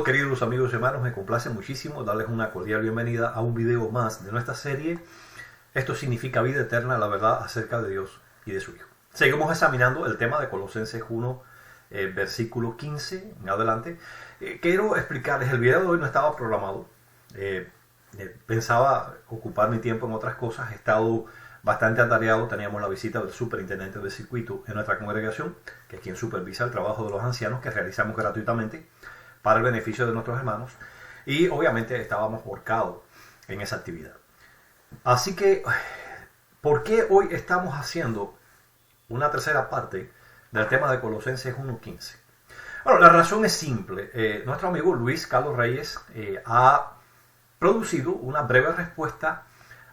queridos amigos y hermanos, me complace muchísimo darles una cordial bienvenida a un video más de nuestra serie. Esto significa vida eterna, la verdad acerca de Dios y de su Hijo. Seguimos examinando el tema de Colosenses 1, versículo 15 en adelante. Quiero explicarles, el video de hoy no estaba programado. Pensaba ocupar mi tiempo en otras cosas. He estado bastante atareado. Teníamos la visita del superintendente del circuito en nuestra congregación, que es quien supervisa el trabajo de los ancianos que realizamos gratuitamente para el beneficio de nuestros hermanos, y obviamente estábamos volcados en esa actividad. Así que, ¿por qué hoy estamos haciendo una tercera parte del tema de Colosenses 1.15? Bueno, la razón es simple. Nuestro amigo Luis Carlos Reyes ha producido una breve respuesta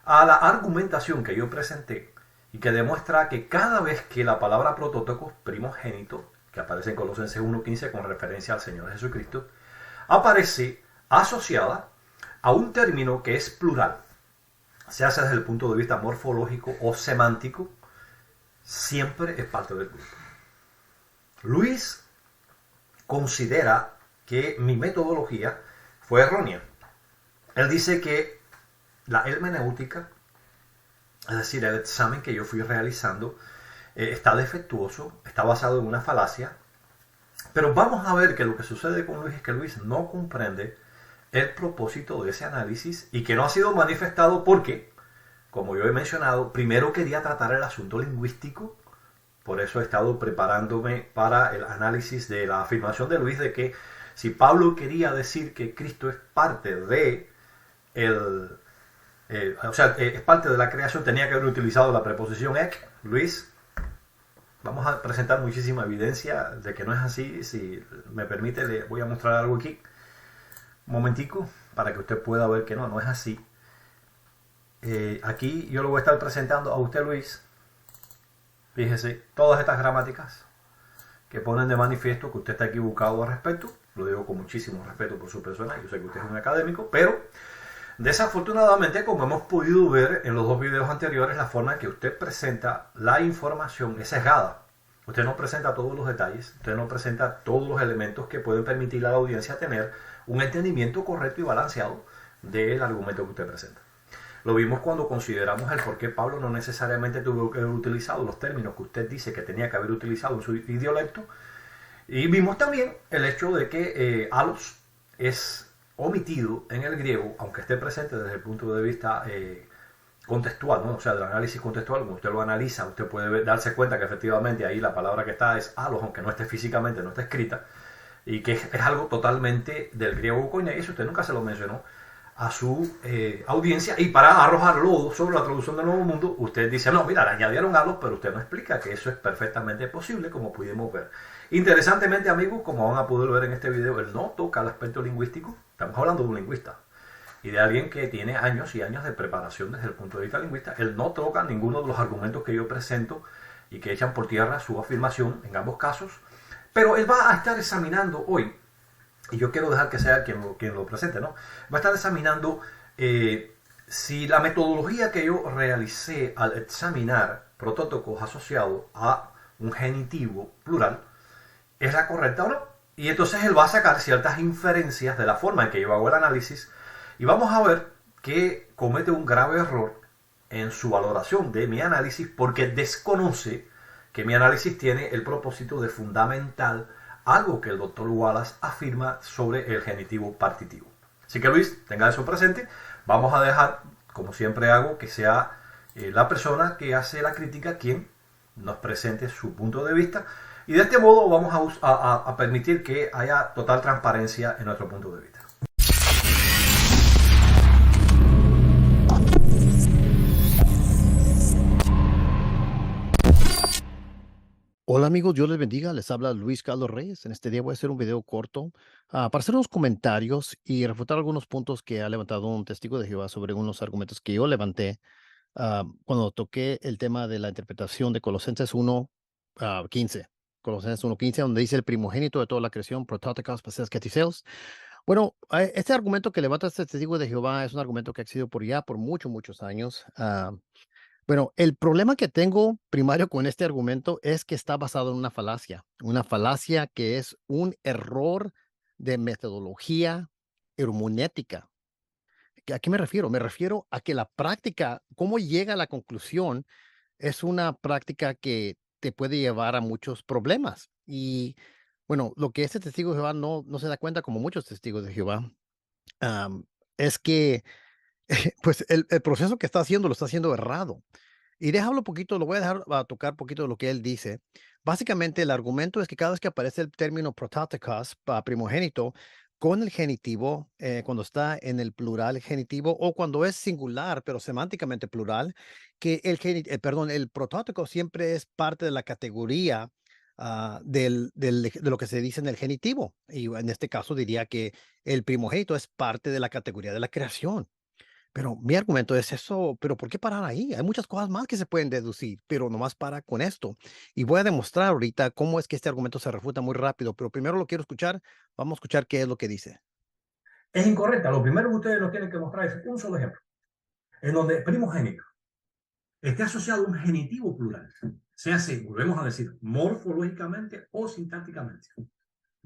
a la argumentación que yo presenté y que demuestra que cada vez que la palabra prototocos, primogénito, que aparece en Colosenses 1.15 con referencia al Señor Jesucristo, aparece asociada a un término que es plural, se hace desde el punto de vista morfológico o semántico, siempre es parte del grupo. Luis considera que mi metodología fue errónea. Él dice que la hermenéutica, es decir, el examen que yo fui realizando, está defectuoso, está basado en una falacia. Pero vamos a ver que lo que sucede con Luis es que Luis no comprende el propósito de ese análisis y que no ha sido manifestado porque, como yo he mencionado, primero quería tratar el asunto lingüístico. Por eso he estado preparándome para el análisis de la afirmación de Luis de que si Pablo quería decir que Cristo es parte de es parte de la creación, tenía que haber utilizado la preposición ek. Luis, vamos a presentar muchísima evidencia de que no es así. Si me permite, le voy a mostrar algo aquí. Un momentico, para que usted pueda ver que no es así. Aquí yo lo voy a estar presentando a usted, Luis. Fíjese, todas estas gramáticas que ponen de manifiesto que usted está equivocado al respecto. Lo digo con muchísimo respeto por su persona. Yo sé que usted es un académico, pero desafortunadamente, como hemos podido ver en los dos videos anteriores, la forma en que usted presenta la información es sesgada. Usted no presenta todos los detalles, usted no presenta todos los elementos que pueden permitir a la audiencia tener un entendimiento correcto y balanceado del argumento que usted presenta. Lo vimos cuando consideramos el por qué Pablo no necesariamente tuvo que haber utilizado los términos que usted dice que tenía que haber utilizado en su idiolecto. Y vimos también el hecho de que alos es omitido en el griego, aunque esté presente desde el punto de vista contextual, ¿no? O sea, del análisis contextual. Como usted lo analiza, usted puede darse cuenta que efectivamente ahí la palabra que está es alos, aunque no esté físicamente, no esté escrita, y que es algo totalmente del griego koine. Eso usted nunca se lo mencionó a su audiencia, y para arrojar lodo sobre la traducción del Nuevo Mundo, usted dice, no, mira, le añadieron alos, pero usted no explica que eso es perfectamente posible, como pudimos ver. Interesantemente, amigos, como van a poder ver en este video, él no toca el aspecto lingüístico. Estamos hablando de un lingüista y de alguien que tiene años y años de preparación desde el punto de vista lingüista. Él no toca ninguno de los argumentos que yo presento y que echan por tierra su afirmación en ambos casos, pero él va a estar examinando hoy, y yo quiero dejar que sea quien lo presente, ¿no? Va a estar examinando si la metodología que yo realicé al examinar protótocos asociados a un genitivo plural es la correcta o no. Y entonces él va a sacar ciertas inferencias de la forma en que yo hago el análisis, y vamos a ver que comete un grave error en su valoración de mi análisis porque desconoce que mi análisis tiene el propósito de fundamental algo que el doctor Wallace afirma sobre el genitivo partitivo. Así que Luis, tenga eso presente. Vamos a dejar, como siempre hago, que sea la persona que hace la crítica quien nos presente su punto de vista, y de este modo vamos a permitir que haya total transparencia en nuestro punto de vista. Hola amigos, Dios les bendiga, les habla Luis Carlos Reyes. En este día voy a hacer un video corto para hacer unos comentarios y refutar algunos puntos que ha levantado un testigo de Jehová sobre unos argumentos que yo levanté cuando toqué el tema de la interpretación de Colosenses 1:15. Colosenses 1:15, donde dice el primogénito de toda la creación, prototokos, pases, ketiseos. Bueno, este argumento que levanta este testigo de Jehová es un argumento que ha existido por muchos años. Bueno, el problema que tengo primario con este argumento es que está basado en una falacia que es un error de metodología hermenéutica. ¿A qué me refiero? Me refiero a que la práctica, cómo llega a la conclusión, es una práctica que te puede llevar a muchos problemas. Y bueno, lo que este testigo de Jehová no se da cuenta, como muchos testigos de Jehová, am, es que pues el proceso que está haciendo lo está haciendo errado. Y déjalo poquito, lo voy a dejar a tocar poquito de lo que él dice. Básicamente, el argumento es que cada vez que aparece el término prototokos, primogénito, con el genitivo, cuando está en el plural genitivo o cuando es singular, pero semánticamente plural, que perdón, el protótipo siempre es parte de la categoría de lo que se dice en el genitivo. Y en este caso diría que el primogénito es parte de la categoría de la creación. Pero mi argumento es eso, pero ¿por qué parar ahí? Hay muchas cosas más que se pueden deducir, pero nomás para con esto. Y voy a demostrar ahorita cómo es que este argumento se refuta muy rápido, pero primero lo quiero escuchar. Vamos a escuchar qué es lo que dice. Es incorrecta. Lo primero que ustedes nos tienen que mostrar es un solo ejemplo, en donde primogénito esté asociado a un genitivo plural. Se hace, volvemos a decir, morfológicamente o sintácticamente.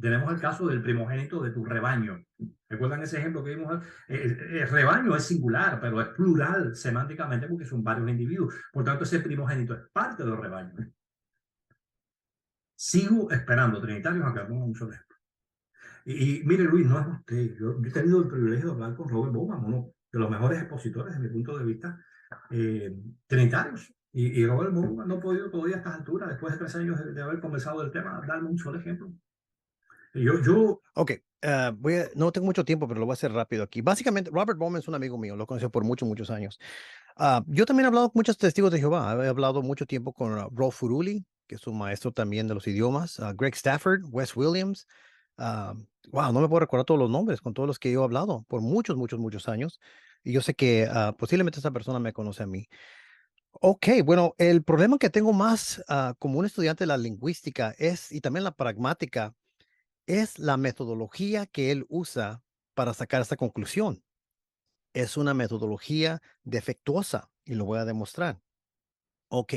Tenemos el caso del primogénito de tu rebaño. ¿Recuerdan ese ejemplo que vimos? El rebaño es singular, pero es plural semánticamente porque son varios individuos. Por tanto, ese primogénito es parte del rebaño. Sigo esperando, trinitarios, a que pongan un solo ejemplo. Y mire, Luis, no es usted. Yo he tenido el privilegio de hablar con Robert Bowman, uno de los mejores expositores, desde mi punto de vista, trinitarios. Y Robert Bowman no ha podido todavía a estas alturas, después de 3 años de haber conversado del tema, darme un solo ejemplo. Ok, no tengo mucho tiempo, pero lo voy a hacer rápido aquí. Básicamente, Robert Bowman es un amigo mío, lo conocí por muchos, muchos años. Yo también he hablado con muchos testigos de Jehová. He hablado mucho tiempo con Rolf Furuli, que es un maestro también de los idiomas, Greg Stafford, Wes Williams. Wow, no me puedo recordar todos los nombres con todos los que yo he hablado por muchos, muchos, muchos años. Y yo sé que posiblemente esa persona me conoce a mí. Ok, bueno, el problema que tengo más como un estudiante de la lingüística es, y también la pragmática, es la metodología que él usa para sacar esta conclusión. Es una metodología defectuosa y lo voy a demostrar. Ok,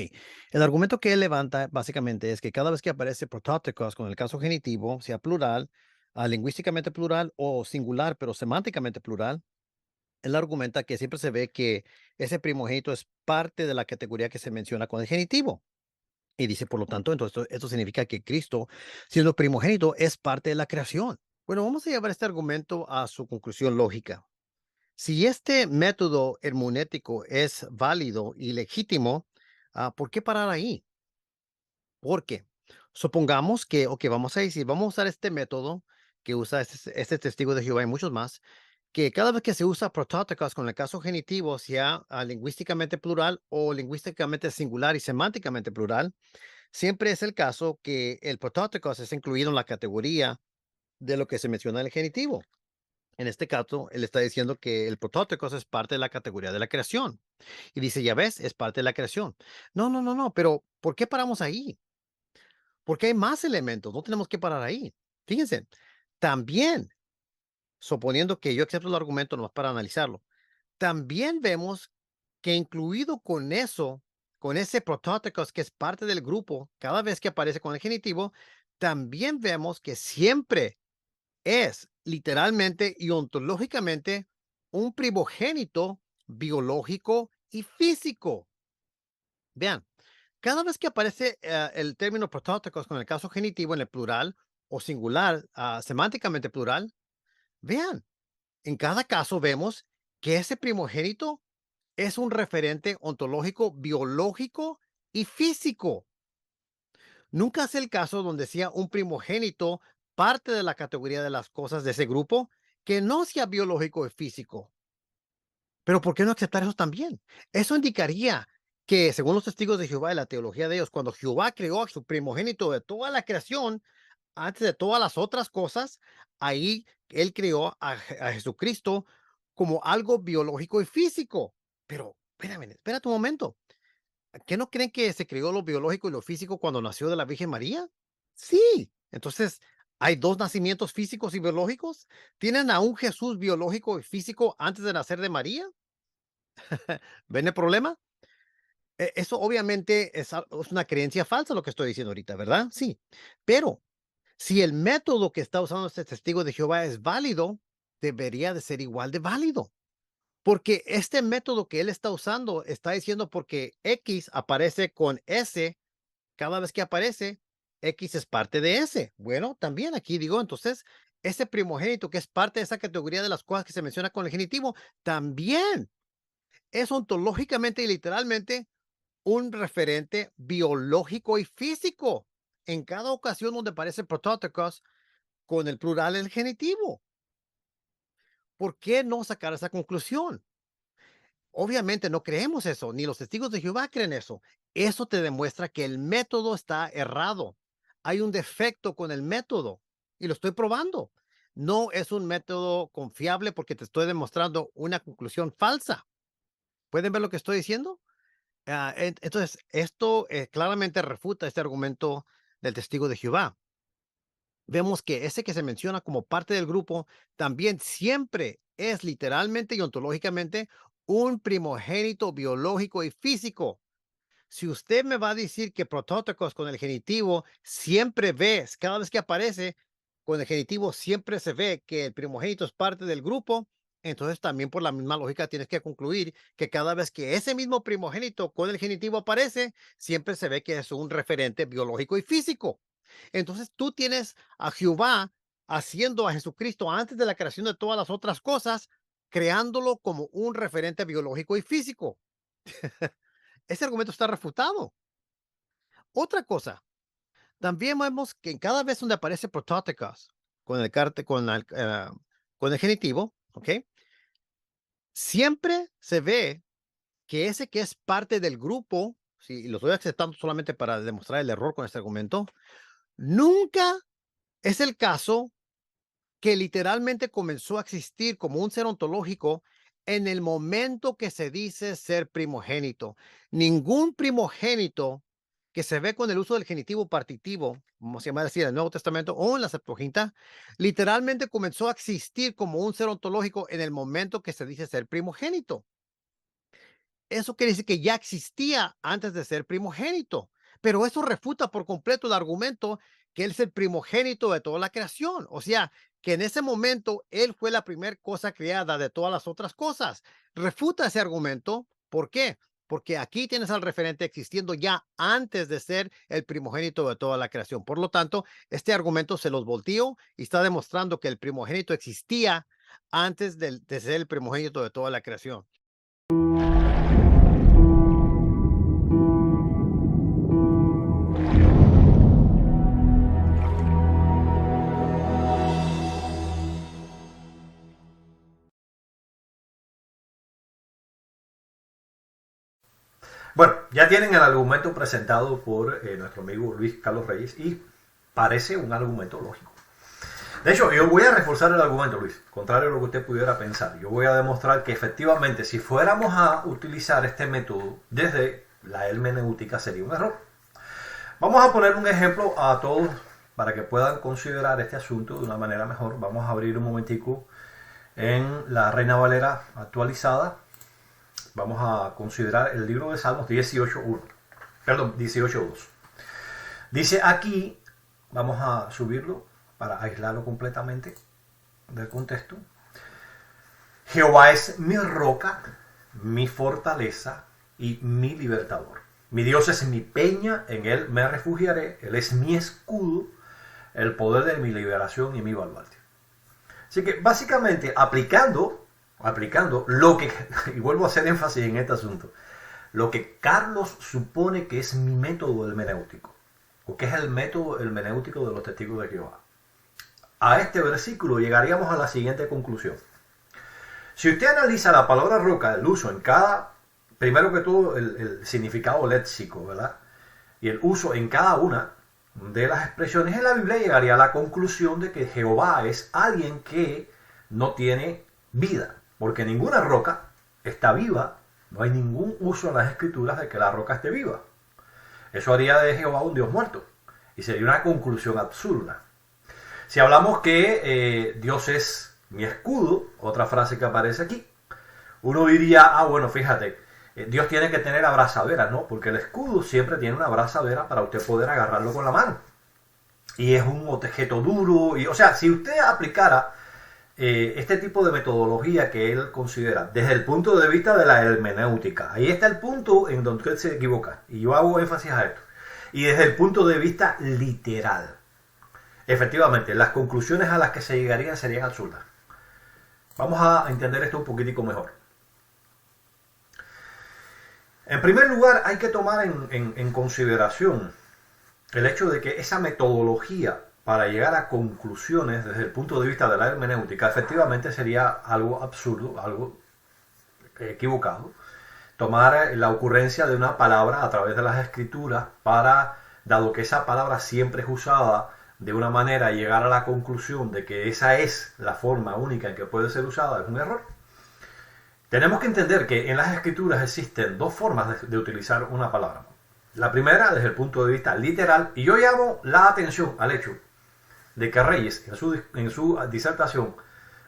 el argumento que él levanta básicamente es que cada vez que aparece protóticos con el caso genitivo, sea plural, lingüísticamente plural o singular, pero semánticamente plural, él argumenta que siempre se ve que ese primogénito es parte de la categoría que se menciona con el genitivo. Y dice, por lo tanto, entonces esto significa que Cristo, siendo primogénito, es parte de la creación. Bueno, vamos a llevar este argumento a su conclusión lógica. Si este método hermenéutico es válido y legítimo, ¿por qué parar ahí? Porque supongamos que, ok, vamos a decir, vamos a usar este método que usa este testigo de Jehová y muchos más, que cada vez que se usa protóticos con el caso genitivo, sea lingüísticamente plural o lingüísticamente singular y semánticamente plural, siempre es el caso que el protótipo es incluido en la categoría de lo que se menciona en el genitivo. En este caso, él está diciendo que el protótipo es parte de la categoría de la creación. Y dice, ya ves, es parte de la creación. No, pero ¿por qué paramos ahí? Porque hay más elementos, no tenemos que parar ahí. Fíjense, también, suponiendo que yo acepto el argumento nomás para analizarlo, también vemos que incluido con eso, con ese protótipo que es parte del grupo, cada vez que aparece con el genitivo, también vemos que siempre es literalmente y ontológicamente un primogénito biológico y físico. Vean, cada vez que aparece el término protóticos con el caso genitivo en el plural o singular, semánticamente plural, vean, en cada caso vemos que ese primogénito es un referente ontológico, biológico y físico. Nunca es el caso donde sea un primogénito parte de la categoría de las cosas de ese grupo que no sea biológico y físico. Pero ¿por qué no aceptar eso también? Eso indicaría que, según los testigos de Jehová y la teología de ellos, cuando Jehová creó a su primogénito de toda la creación, antes de todas las otras cosas, ahí él creó a Jesucristo como algo biológico y físico. Pero, espérate un momento. ¿Qué no creen que se creó lo biológico y lo físico cuando nació de la Virgen María? Sí. Entonces, ¿hay dos nacimientos físicos y biológicos? ¿Tienen a un Jesús biológico y físico antes de nacer de María? ¿Ven el problema? Eso obviamente es una creencia falsa lo que estoy diciendo ahorita, ¿verdad? Sí. Pero Si el método que está usando este testigo de Jehová es válido, debería de ser igual de válido. Porque este método que él está usando está diciendo porque X aparece con S, cada vez que aparece, X es parte de S. Bueno, también aquí digo, entonces, ese primogénito que es parte de esa categoría de las cosas que se menciona con el genitivo, también es ontológicamente y literalmente un referente biológico y físico en cada ocasión donde aparece protóticos con el plural el genitivo. ¿Por qué no sacar esa conclusión? Obviamente no creemos eso, ni los testigos de Jehová creen eso. Eso te demuestra que el método está errado. Hay un defecto con el método y lo estoy probando. No es un método confiable porque te estoy demostrando una conclusión falsa. ¿Pueden ver lo que estoy diciendo? Entonces, esto claramente refuta este argumento del testigo de Jehová. Vemos que ese que se menciona como parte del grupo también siempre es literalmente y ontológicamente un primogénito biológico y físico. Si usted me va a decir que protóticos con el genitivo siempre ves, cada vez que aparece con el genitivo siempre se ve que el primogénito es parte del grupo, entonces también por la misma lógica tienes que concluir que cada vez que ese mismo primogénito con el genitivo aparece, siempre se ve que es un referente biológico y físico. Entonces tú tienes a Jehová haciendo a Jesucristo antes de la creación de todas las otras cosas, creándolo como un referente biológico y físico. Ese argumento está refutado. Otra cosa, también vemos que en cada vez donde aparece protóticos con el con el genitivo, ¿ok? Siempre se ve que ese que es parte del grupo, si lo estoy aceptando solamente para demostrar el error con este argumento, nunca es el caso que literalmente comenzó a existir como un ser ontológico en el momento que se dice ser primogénito. Ningún primogénito que se ve con el uso del genitivo partitivo, como se llama decir en el Nuevo Testamento o en la Septuaginta, literalmente comenzó a existir como un ser ontológico en el momento que se dice ser primogénito. Eso quiere decir que ya existía antes de ser primogénito, pero eso refuta por completo el argumento que él es el primogénito de toda la creación. O sea, que en ese momento él fue la primera cosa creada de todas las otras cosas. Refuta ese argumento. ¿Por qué? Porque aquí tienes al referente existiendo ya antes de ser el primogénito de toda la creación. Por lo tanto, este argumento se los volteó y está demostrando que el primogénito existía antes de ser el primogénito de toda la creación. Bueno, ya tienen el argumento presentado por nuestro amigo Luis Carlos Reyes y parece un argumento lógico. De hecho, yo voy a reforzar el argumento, Luis, contrario a lo que usted pudiera pensar. Yo voy a demostrar que efectivamente, si fuéramos a utilizar este método desde la hermenéutica, sería un error. Vamos a poner un ejemplo a todos para que puedan considerar este asunto de una manera mejor. Vamos a abrir un momentico en la Reina Valera actualizada. Vamos a considerar el libro de Salmos 18.1. Perdón, 18.2. Dice aquí, vamos a subirlo para aislarlo completamente del contexto. Jehová es mi roca, mi fortaleza y mi libertador. Mi Dios es mi peña, en él me refugiaré. Él es mi escudo, el poder de mi liberación y mi baluarte. Así que básicamente aplicando lo que, y vuelvo a hacer énfasis en este asunto, lo que Carlos supone que es mi método hermenéutico, o que es el método hermenéutico de los testigos de Jehová. A este versículo llegaríamos a la siguiente conclusión. Si usted analiza la palabra roca, el uso en cada, primero que todo el significado léxico, ¿verdad? Y el uso en cada una de las expresiones en la Biblia, llegaría a la conclusión de que Jehová es alguien que no tiene vida, porque ninguna roca está viva, no hay ningún uso en las escrituras de que la roca esté viva. Eso haría de Jehová un Dios muerto, y sería una conclusión absurda. Si hablamos que Dios es mi escudo, otra frase que aparece aquí, uno diría, bueno, fíjate, Dios tiene que tener abrazadera, ¿no? Porque el escudo siempre tiene una abrazadera para usted poder agarrarlo con la mano. y es un objeto duro. Y, o sea, si usted aplicara este tipo de metodología que él considera desde el punto de vista de la hermenéutica, ahí está el punto en donde usted se equivoca, y yo hago énfasis a esto, y desde el punto de vista literal, efectivamente, las conclusiones a las que se llegarían serían absurdas. Vamos a entender esto un poquitico mejor. En primer lugar, hay que tomar en consideración el hecho de que esa metodología para llegar a conclusiones desde el punto de vista de la hermenéutica efectivamente sería algo absurdo, algo equivocado. Tomar la ocurrencia de una palabra a través de las escrituras para, dado que esa palabra siempre es usada de una manera, llegar a la conclusión de que esa es la forma única en que puede ser usada, es un error. Tenemos que entender que en las escrituras existen dos formas de utilizar una palabra. La primera desde el punto de vista literal, y yo llamo la atención al hecho de que Reyes en su disertación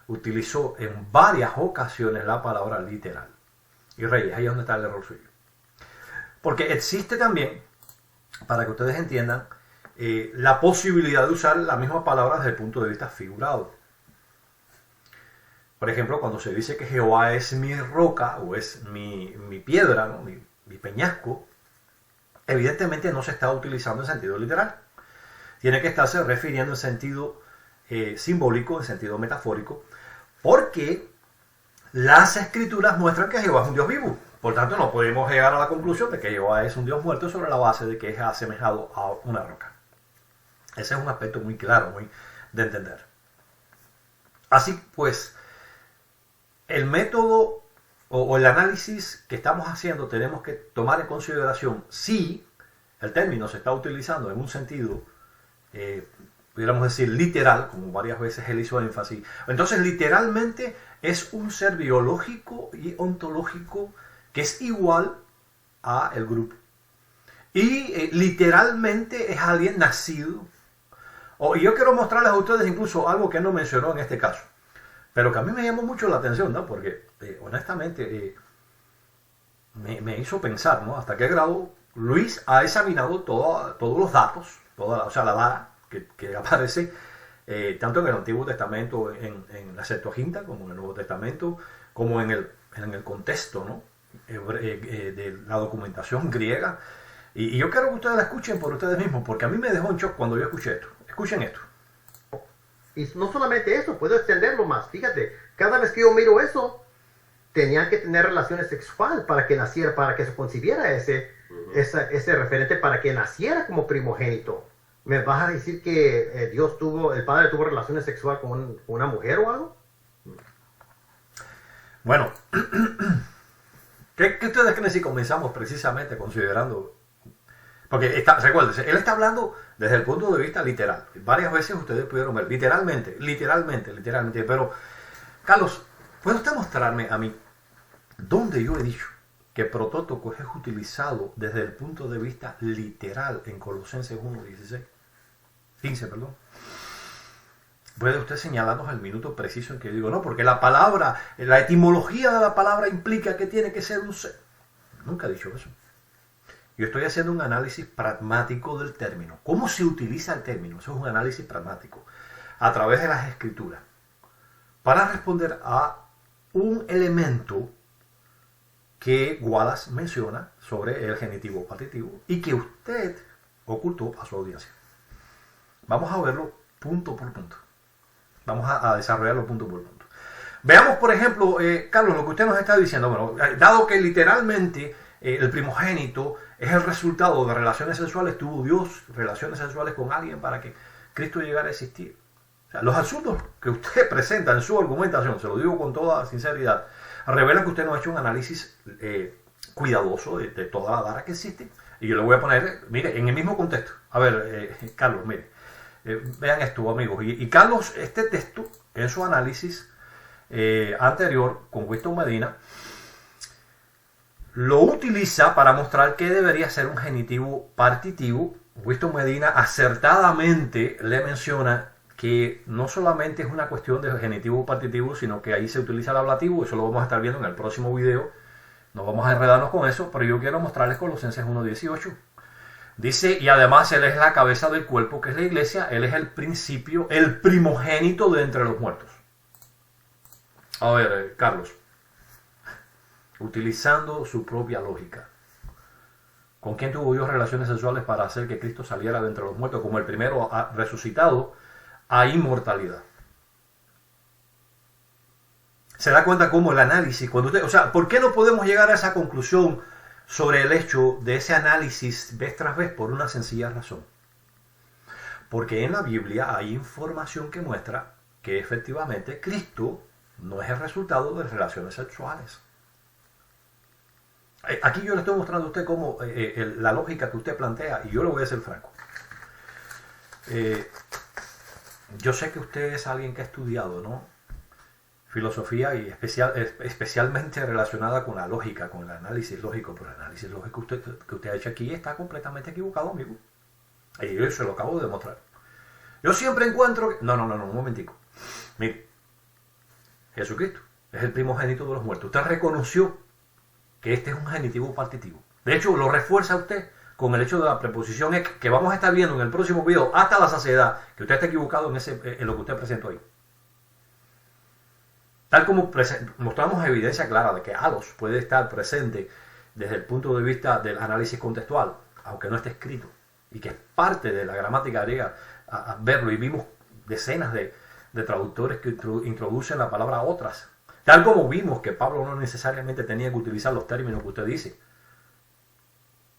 utilizó en varias ocasiones la palabra literal. Y Reyes, ahí es donde está el error suyo. Porque existe también, para que ustedes entiendan, la posibilidad de usar la misma palabra desde el punto de vista figurado. Por ejemplo, cuando se dice que Jehová es mi roca o es mi piedra, ¿no? mi peñasco, evidentemente no se está utilizando en sentido literal. Tiene que estarse refiriendo en sentido simbólico, en sentido metafórico, porque las escrituras muestran que Jehová es un Dios vivo. Por tanto, no podemos llegar a la conclusión de que Jehová es un Dios muerto sobre la base de que es asemejado a una roca. Ese es un aspecto muy claro, muy de entender. Así pues, el método o el análisis que estamos haciendo tenemos que tomar en consideración si el término se está utilizando en un sentido, pudiéramos decir literal, como varias veces él hizo énfasis. Entonces, literalmente es un ser biológico y ontológico que es igual a el grupo. Y literalmente es alguien nacido. Y yo quiero mostrarles a ustedes incluso algo que él no mencionó en este caso, pero que a mí me llamó mucho la atención, ¿no? Porque honestamente me hizo pensar, ¿no? Hasta qué grado Luis ha examinado todos los datos, o sea, la data que aparece tanto en el Antiguo Testamento, en la Septuaginta, como en el Nuevo Testamento, como en el contexto, ¿no? De la documentación griega. Y yo quiero que ustedes la escuchen por ustedes mismos, porque a mí me dejó en shock cuando yo escuché esto. Escuchen esto. Y no solamente eso, puedo extenderlo más. Fíjate, cada vez que yo miro eso, tenían que tener relaciones sexuales para que naciera, para que se concibiera ese referente, para que naciera como primogénito. ¿Me vas a decir que el padre tuvo relaciones sexuales con una mujer o algo? Bueno, ¿qué ustedes creen si comenzamos precisamente considerando? Porque recuérdense, él está hablando desde el punto de vista literal. Varias veces ustedes pudieron ver literalmente. Pero, Carlos, ¿puede usted mostrarme a mí dónde yo he dicho que protótipo es utilizado desde el punto de vista literal en Colosenses 15, perdón? ¿Puede usted señalarnos el minuto preciso en que digo no? Porque la palabra, la etimología de la palabra implica que tiene que ser un ser. Nunca he dicho eso. Yo estoy haciendo un análisis pragmático del término. ¿Cómo se utiliza el término? Eso es un análisis pragmático a través de las escrituras para responder a un elemento que Wallace menciona sobre el genitivo partitivo y que usted ocultó a su audiencia. Vamos a verlo punto por punto. Vamos a desarrollarlo punto por punto. Veamos, por ejemplo, Carlos, lo que usted nos está diciendo. Bueno, dado que literalmente el primogénito es el resultado de relaciones sexuales, tuvo Dios relaciones sexuales con alguien para que Cristo llegara a existir. O sea, los absurdos que usted presenta en su argumentación, se lo digo con toda sinceridad, revelan que usted no ha hecho un análisis cuidadoso de toda la data que existe. Y yo le voy a poner, mire, en el mismo contexto. A ver, Carlos, mire, vean esto, amigos. Y Carlos, este texto, en su análisis anterior con Winston Medina, lo utiliza para mostrar que debería ser un genitivo partitivo. Winston Medina acertadamente le menciona que no solamente es una cuestión de genitivo partitivo, sino que ahí se utiliza el ablativo. Eso lo vamos a estar viendo en el próximo video. No vamos a enredarnos con eso, pero yo quiero mostrarles Colosenses 1.18. Dice, y además Él es la cabeza del cuerpo, que es la iglesia. Él es el principio, el primogénito de entre los muertos. A ver, Carlos, utilizando su propia lógica, ¿con quién tuvo Dios relaciones sexuales para hacer que Cristo saliera de entre los muertos como el primero resucitado a inmortalidad? Se da cuenta cómo el análisis, cuando usted, o sea, ¿por qué no podemos llegar a esa conclusión sobre el hecho de ese análisis vez tras vez? Por una sencilla razón. Porque en la Biblia hay información que muestra que efectivamente Cristo no es el resultado de relaciones sexuales. Aquí yo le estoy mostrando a usted cómo la lógica que usted plantea, y yo le voy a ser franco. Yo sé que usted es alguien que ha estudiado, ¿no?, filosofía, y especialmente relacionada con la lógica, con el análisis lógico, pero el análisis lógico que usted ha hecho aquí está completamente equivocado, amigo. Y yo se lo acabo de demostrar. Yo siempre encuentro... No, un momentico. Mire, Jesucristo es el primogénito de los muertos. Usted reconoció que este es un genitivo partitivo. De hecho, lo refuerza usted con el hecho de la preposición ek, que vamos a estar viendo en el próximo video hasta la saciedad, que usted está equivocado en lo que usted presentó ahí. Tal como mostramos evidencia clara de que halos puede estar presente desde el punto de vista del análisis contextual, aunque no esté escrito, y que es parte de la gramática griega a verlo, y vimos decenas de traductores que introducen la palabra otras, tal como vimos que Pablo no necesariamente tenía que utilizar los términos que usted dice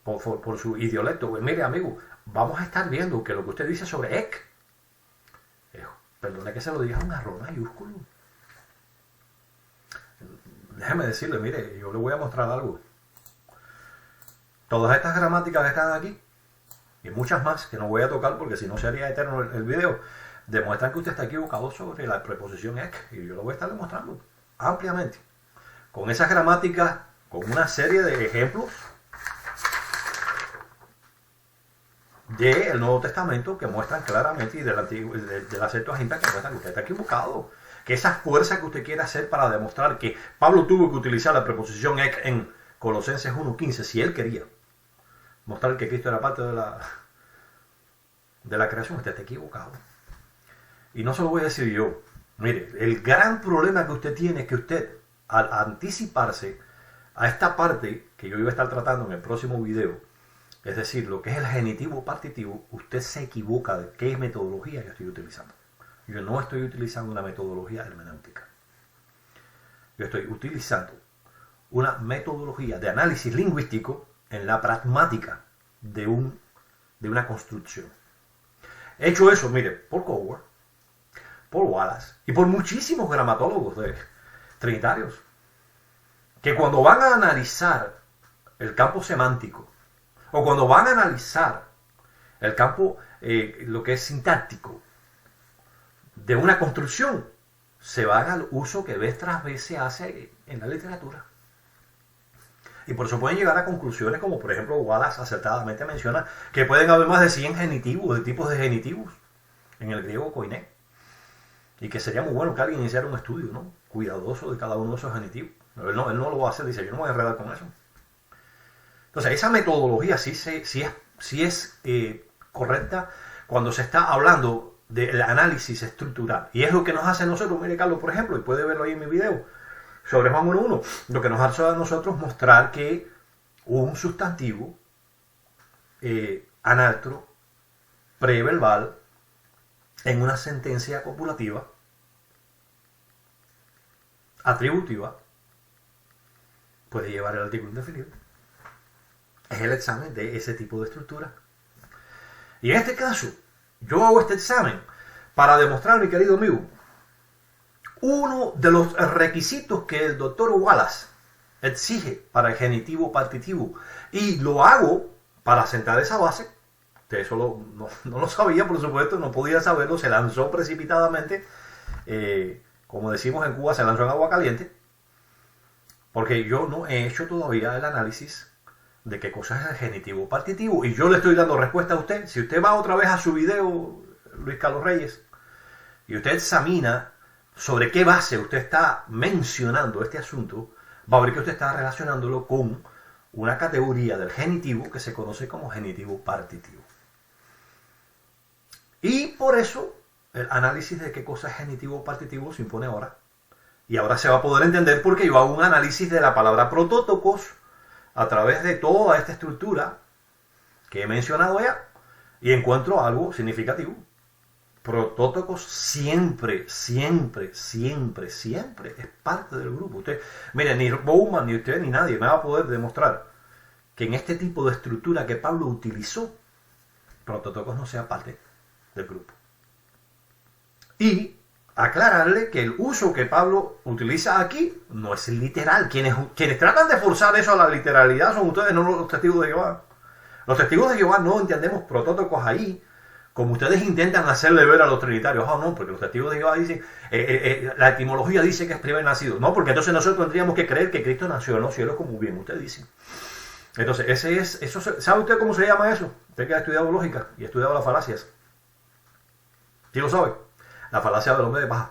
por su idiolecto. Pues mire, amigo, vamos a estar viendo que lo que usted dice sobre ek, perdone que se lo diga, un error mayúsculo. Déjeme decirle, mire, yo le voy a mostrar algo. Todas estas gramáticas que están aquí, y muchas más que no voy a tocar porque si no sería eterno el video, demuestran que usted está equivocado sobre la preposición ek, y yo lo voy a estar demostrando ampliamente. Con esas gramáticas, con una serie de ejemplos del Nuevo Testamento que muestran claramente, y de la Septuaginta que muestran que usted está equivocado. Que esa fuerza que usted quiere hacer para demostrar que Pablo tuvo que utilizar la preposición ek en Colosenses 1.15, si él quería mostrar que Cristo era parte de la creación, usted está equivocado. Y no se lo voy a decir yo. Mire, el gran problema que usted tiene es que usted, al anticiparse a esta parte que yo iba a estar tratando en el próximo video, es decir, lo que es el genitivo partitivo, usted se equivoca de qué metodología yo estoy utilizando. Yo no estoy utilizando una metodología hermenéutica. Yo estoy utilizando una metodología de análisis lingüístico en la pragmática de una construcción. He hecho eso, mire, por Coward, por Wallace y por muchísimos gramatólogos trinitarios, que cuando van a analizar el campo semántico, o cuando van a analizar el campo, lo que es sintáctico, de una construcción, se va al uso que vez tras vez se hace en la literatura. Y por eso pueden llegar a conclusiones como, por ejemplo, Wallace acertadamente menciona que pueden haber más de 100 genitivos, de tipos de genitivos, en el griego koiné. Y que sería muy bueno que alguien iniciara un estudio, ¿no?, cuidadoso de cada uno de esos genitivos. Él no lo va a hacer, dice, yo no me voy a enredar con eso. Entonces, esa metodología sí es correcta cuando se está hablando del análisis estructural. Y es lo que nos hace a nosotros, mire Carlos, por ejemplo, y puede verlo ahí en mi video, sobre Juan 1.1, lo que nos hace a nosotros mostrar que un sustantivo anatro, preverbal, en una sentencia copulativa, atributiva, puede llevar el artículo indefinido. Es el examen de ese tipo de estructura. Y en este caso, yo hago este examen para demostrar, mi querido amigo, uno de los requisitos que el doctor Wallace exige para el genitivo partitivo. Y lo hago para sentar esa base. Usted eso no lo sabía, por supuesto, no podía saberlo, se lanzó precipitadamente. Como decimos en Cuba, se lanzó en agua caliente. Porque yo no he hecho todavía el análisis de qué cosa es el genitivo partitivo. Y yo le estoy dando respuesta a usted. Si usted va otra vez a su video, Luis Carlos Reyes, y usted examina sobre qué base usted está mencionando este asunto, va a ver que usted está relacionándolo con una categoría del genitivo que se conoce como genitivo partitivo. Y por eso el análisis de qué cosa es genitivo partitivo se impone ahora. Y ahora se va a poder entender porque yo hago un análisis de la palabra protótocos a través de toda esta estructura que he mencionado ya y encuentro algo significativo. Protótocos siempre, siempre, siempre, siempre es parte del grupo. Usted, mire, ni Bowman, ni usted, ni nadie me va a poder demostrar que en este tipo de estructura que Pablo utilizó, protótocos no sea parte del grupo. Y aclararle que el uso que Pablo utiliza aquí no es literal. Quienes tratan de forzar eso a la literalidad son ustedes, no los testigos de Jehová. Los testigos de Jehová no entendemos protótocos ahí como ustedes intentan hacerle ver a los trinitarios. Ah, no, porque los testigos de Jehová dicen, la etimología dice que es primer nacido. No, porque entonces nosotros tendríamos que creer que Cristo nació en los cielos, como bien ustedes dicen. Entonces, ¿sabe usted cómo se llama eso? Usted que ha estudiado lógica y ha estudiado las falacias. ¿Quién lo sabe? La falacia del hombre de paja.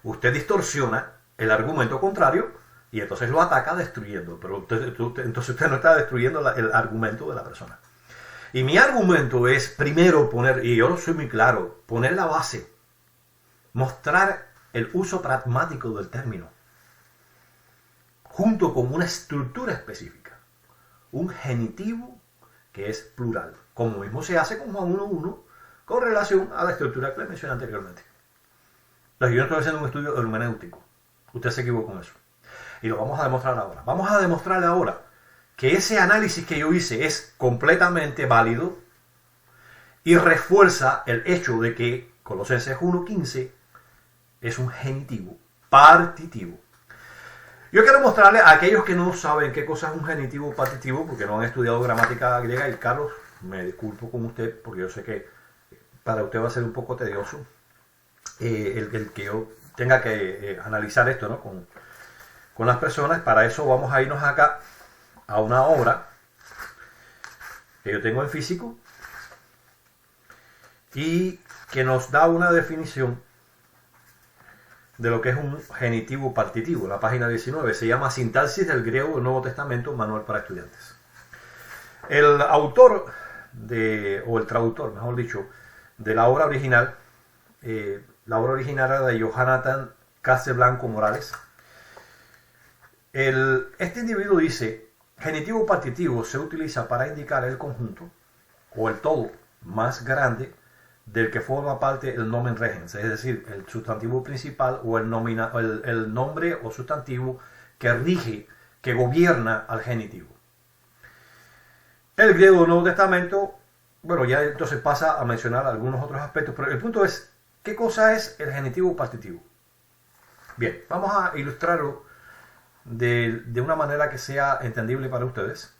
Usted distorsiona el argumento contrario y entonces lo ataca destruyendo. Pero entonces usted no está destruyendo el argumento de la persona. Y mi argumento es primero poner, y yo lo soy muy claro, poner la base, mostrar el uso pragmático del término, junto con una estructura específica, un genitivo que es plural, como mismo se hace con Juan 1.1, con relación a la estructura que le mencioné anteriormente. Entonces, yo no estoy haciendo un estudio hermenéutico, usted se equivocó con eso. Y lo vamos a demostrar ahora. Vamos a demostrarle ahora que ese análisis que yo hice es completamente válido y refuerza el hecho de que Colosenses 1.15 es un genitivo partitivo. Yo quiero mostrarle a aquellos que no saben qué cosa es un genitivo partitivo, porque no han estudiado gramática griega, y Carlos, me disculpo con usted, porque yo sé que para usted va a ser un poco tedioso el que yo tenga que analizar esto, ¿no? con las personas. Para eso vamos a irnos acá a una obra que yo tengo en físico y que nos da una definición de lo que es un genitivo partitivo. La página 19 se llama Sintaxis del griego del Nuevo Testamento, manual para estudiantes. El autor o el traductor, mejor dicho, de la obra original, era de Jonathan Castelblanco Morales. Este individuo dice: genitivo partitivo se utiliza para indicar el conjunto o el todo más grande del que forma parte el nomen regens, es decir, el sustantivo principal o el nombre o sustantivo que rige, que gobierna al genitivo. El griego del Nuevo Testamento, bueno, ya entonces pasa a mencionar algunos otros aspectos, pero el punto es, ¿qué cosa es el genitivo partitivo? Bien, vamos a ilustrarlo de una manera que sea entendible para ustedes.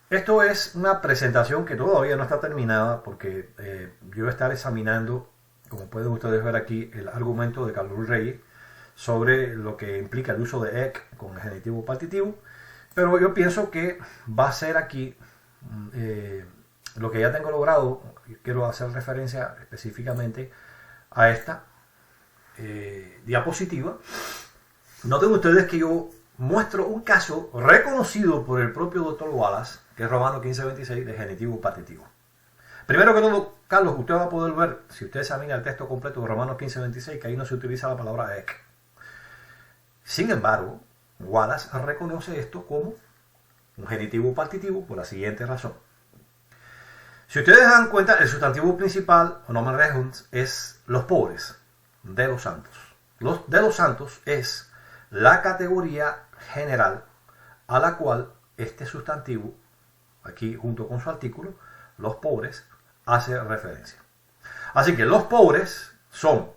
Esto es una presentación que todavía no está terminada porque yo voy a estar examinando, como pueden ustedes ver aquí, el argumento de Carlos Reyes sobre lo que implica el uso de ek con el genitivo partitivo, pero yo pienso que va a ser aquí lo que ya tengo logrado. Quiero hacer referencia específicamente a esta diapositiva. Noten ustedes que yo muestro un caso reconocido por el propio Dr. Wallace, que es Romanos 15:26, de genitivo partitivo. Primero que todo, Carlos, usted va a poder ver, si usted examina el texto completo de Romanos 15:26, que ahí no se utiliza la palabra ek. Sin embargo, Wallace reconoce esto como un genitivo partitivo por la siguiente razón. Si ustedes dan cuenta, el sustantivo principal, o nomen regens, es los pobres de los santos. Los de los santos es la categoría general a la cual este sustantivo, aquí junto con su artículo, los pobres, hace referencia. Así que los pobres son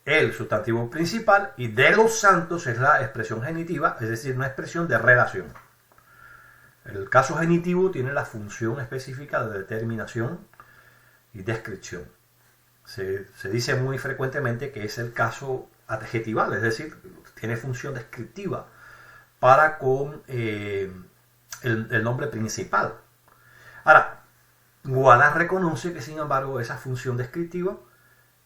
el sustantivo principal y de los santos es la expresión genitiva, es decir, una expresión de relación. El caso genitivo tiene la función específica de determinación y descripción. Se dice muy frecuentemente que es el caso adjetival, es decir, tiene función descriptiva para con el nombre principal. Ahora, Wallace reconoce que, sin embargo, esa función descriptiva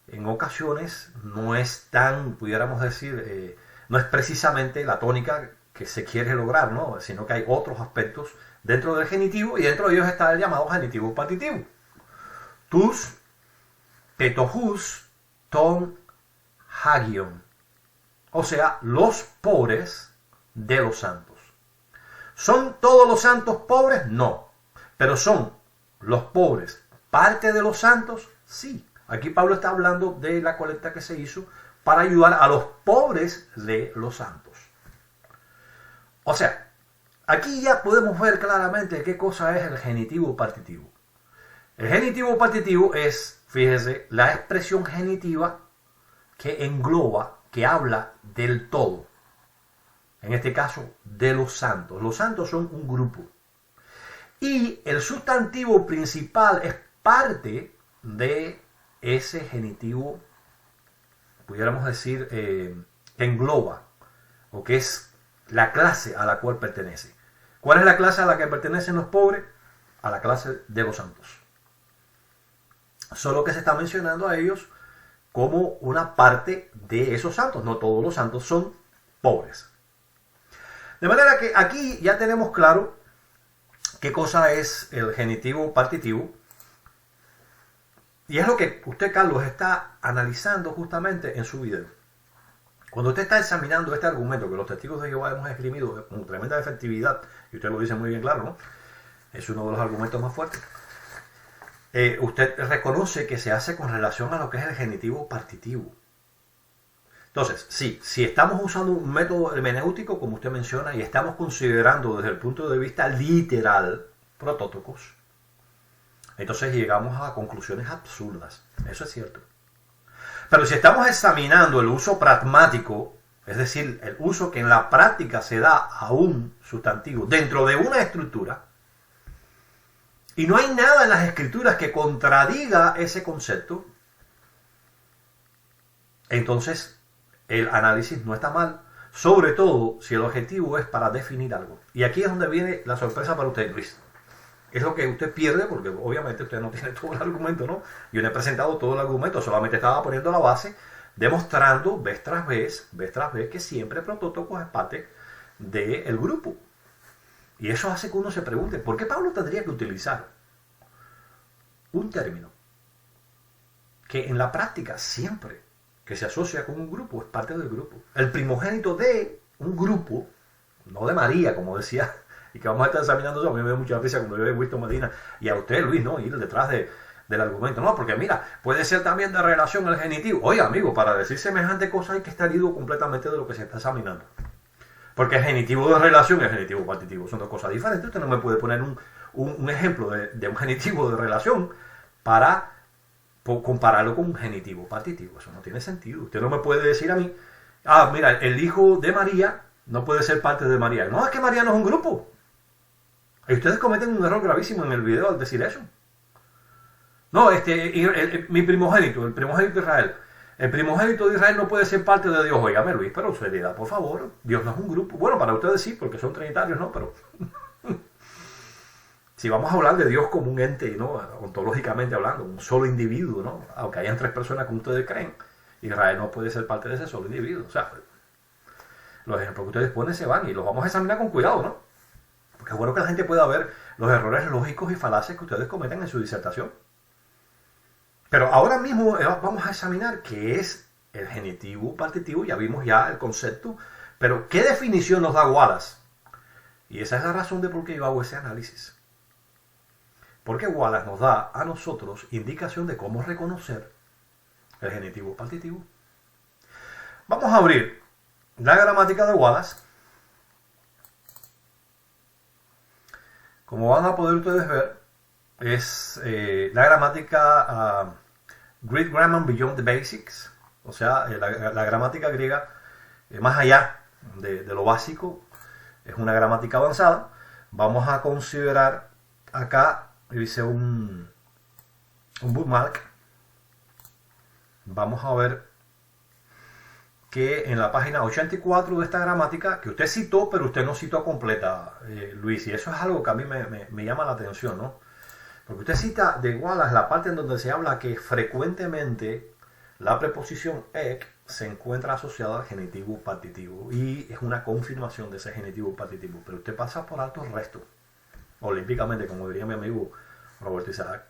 en ocasiones no es tan, pudiéramos decir, no es precisamente la tónica que se quiere lograr, ¿no? Sino que hay otros aspectos dentro del genitivo y dentro de ellos está el llamado genitivo partitivo. Tus petohus ton hagion. O sea, los pobres de los santos. ¿Son todos los santos pobres? No. Pero ¿son los pobres parte de los santos? Sí. Aquí Pablo está hablando de la colecta que se hizo para ayudar a los pobres de los santos. O sea, aquí ya podemos ver claramente qué cosa es el genitivo partitivo. El genitivo partitivo es, fíjese, la expresión genitiva que engloba, que habla del todo. En este caso, de los santos. Los santos son un grupo. Y el sustantivo principal es parte de ese genitivo, pudiéramos decir, que engloba, o que es la clase a la cual pertenece. ¿Cuál es la clase a la que pertenecen los pobres? A la clase de los santos. Solo que se está mencionando a ellos como una parte de esos santos. No todos los santos son pobres. De manera que aquí ya tenemos claro qué cosa es el genitivo partitivo. Y es lo que usted, Carlos, está analizando justamente en su video. Cuando usted está examinando este argumento que los testigos de Jehová hemos esgrimido con tremenda efectividad, y usted lo dice muy bien claro, ¿no? Es uno de los argumentos más fuertes. Usted reconoce que se hace con relación a lo que es el genitivo partitivo. Entonces, sí, si estamos usando un método hermenéutico, como usted menciona, y estamos considerando desde el punto de vista literal protótocos, entonces llegamos a conclusiones absurdas. Eso es cierto. Pero si estamos examinando el uso pragmático, es decir, el uso que en la práctica se da a un sustantivo dentro de una estructura, y no hay nada en las escrituras que contradiga ese concepto, entonces el análisis no está mal, sobre todo si el objetivo es para definir algo. Y aquí es donde viene la sorpresa para usted, Luis. Es lo que usted pierde, porque obviamente usted no tiene todo el argumento, ¿no? Yo no he presentado todo el argumento, solamente estaba poniendo la base, demostrando vez tras vez, que siempre Protótocos es parte del grupo. Y eso hace que uno se pregunte, ¿por qué Pablo tendría que utilizar un término que en la práctica siempre que se asocia con un grupo es parte del grupo? El primogénito de un grupo, no de María, como decía, y que vamos a estar examinando eso. A mí me da mucha risa cuando yo he visto Medina y a usted, Luis, ¿no? Ir detrás del argumento. No, porque mira, puede ser también de relación el genitivo. Oye, amigo, para decir semejante cosa hay que estar ido completamente de lo que se está examinando. Porque el genitivo de relación y el genitivo partitivo son dos cosas diferentes. Usted no me puede poner un ejemplo de un genitivo de relación para compararlo con un genitivo partitivo. Eso no tiene sentido. Usted no me puede decir a mí, mira, el hijo de María no puede ser parte de María. No, es que María no es un grupo. Y ustedes cometen un error gravísimo en el video al decir eso. No, mi primogénito, el primogénito de Israel. El primogénito de Israel no puede ser parte de Dios. Óigame, Luis, pero seriedad, por favor. Dios no es un grupo. Bueno, para ustedes sí, porque son trinitarios, ¿no? Pero si vamos a hablar de Dios como un ente, ¿no? Ontológicamente hablando, un solo individuo, ¿no? Aunque hayan tres personas como ustedes creen, Israel no puede ser parte de ese solo individuo. O sea, los ejemplos que ustedes ponen se van y los vamos a examinar con cuidado, ¿no? Porque es bueno que la gente pueda ver los errores lógicos y falaces que ustedes cometen en su disertación. Pero ahora mismo vamos a examinar qué es el genitivo partitivo. Ya vimos ya el concepto, pero ¿qué definición nos da Wallace? Y esa es la razón de por qué yo hago ese análisis. Porque Wallace nos da a nosotros indicación de cómo reconocer el genitivo partitivo. Vamos a abrir la gramática de Wallace. Como van a poder ustedes ver, es la gramática Greek Grammar Beyond the Basics, o sea, la gramática griega más allá de lo básico, es una gramática avanzada. Vamos a considerar acá, hice un bookmark. Vamos a ver que en la página 84 de esta gramática, que usted citó, pero usted no citó completa, Luis, y eso es algo que a mí me llama la atención, ¿no? Porque usted cita de Wallace la parte en donde se habla que frecuentemente la preposición ek se encuentra asociada al genitivo partitivo y es una confirmación de ese genitivo partitivo, pero usted pasa por alto el resto, olímpicamente, como diría mi amigo Roberto Isaac.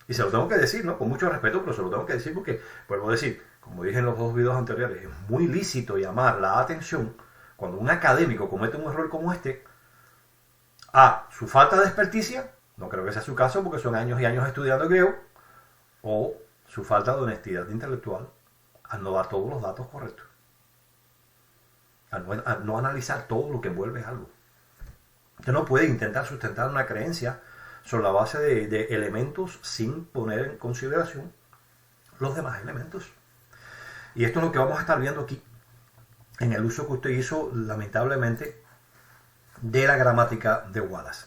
Y se lo tengo que decir, ¿no? Con mucho respeto, pero se lo tengo que decir porque, vuelvo a decir, como dije en los dos videos anteriores, es muy lícito llamar la atención cuando un académico comete un error como este a su falta de experticia, no creo que sea su caso porque son años y años estudiando griego, o su falta de honestidad intelectual al no dar todos los datos correctos, al no analizar todo lo que envuelve algo. Usted no puede intentar sustentar una creencia sobre la base de elementos sin poner en consideración los demás elementos. Y esto es lo que vamos a estar viendo aquí en el uso que usted hizo, lamentablemente, de la gramática de Wallace.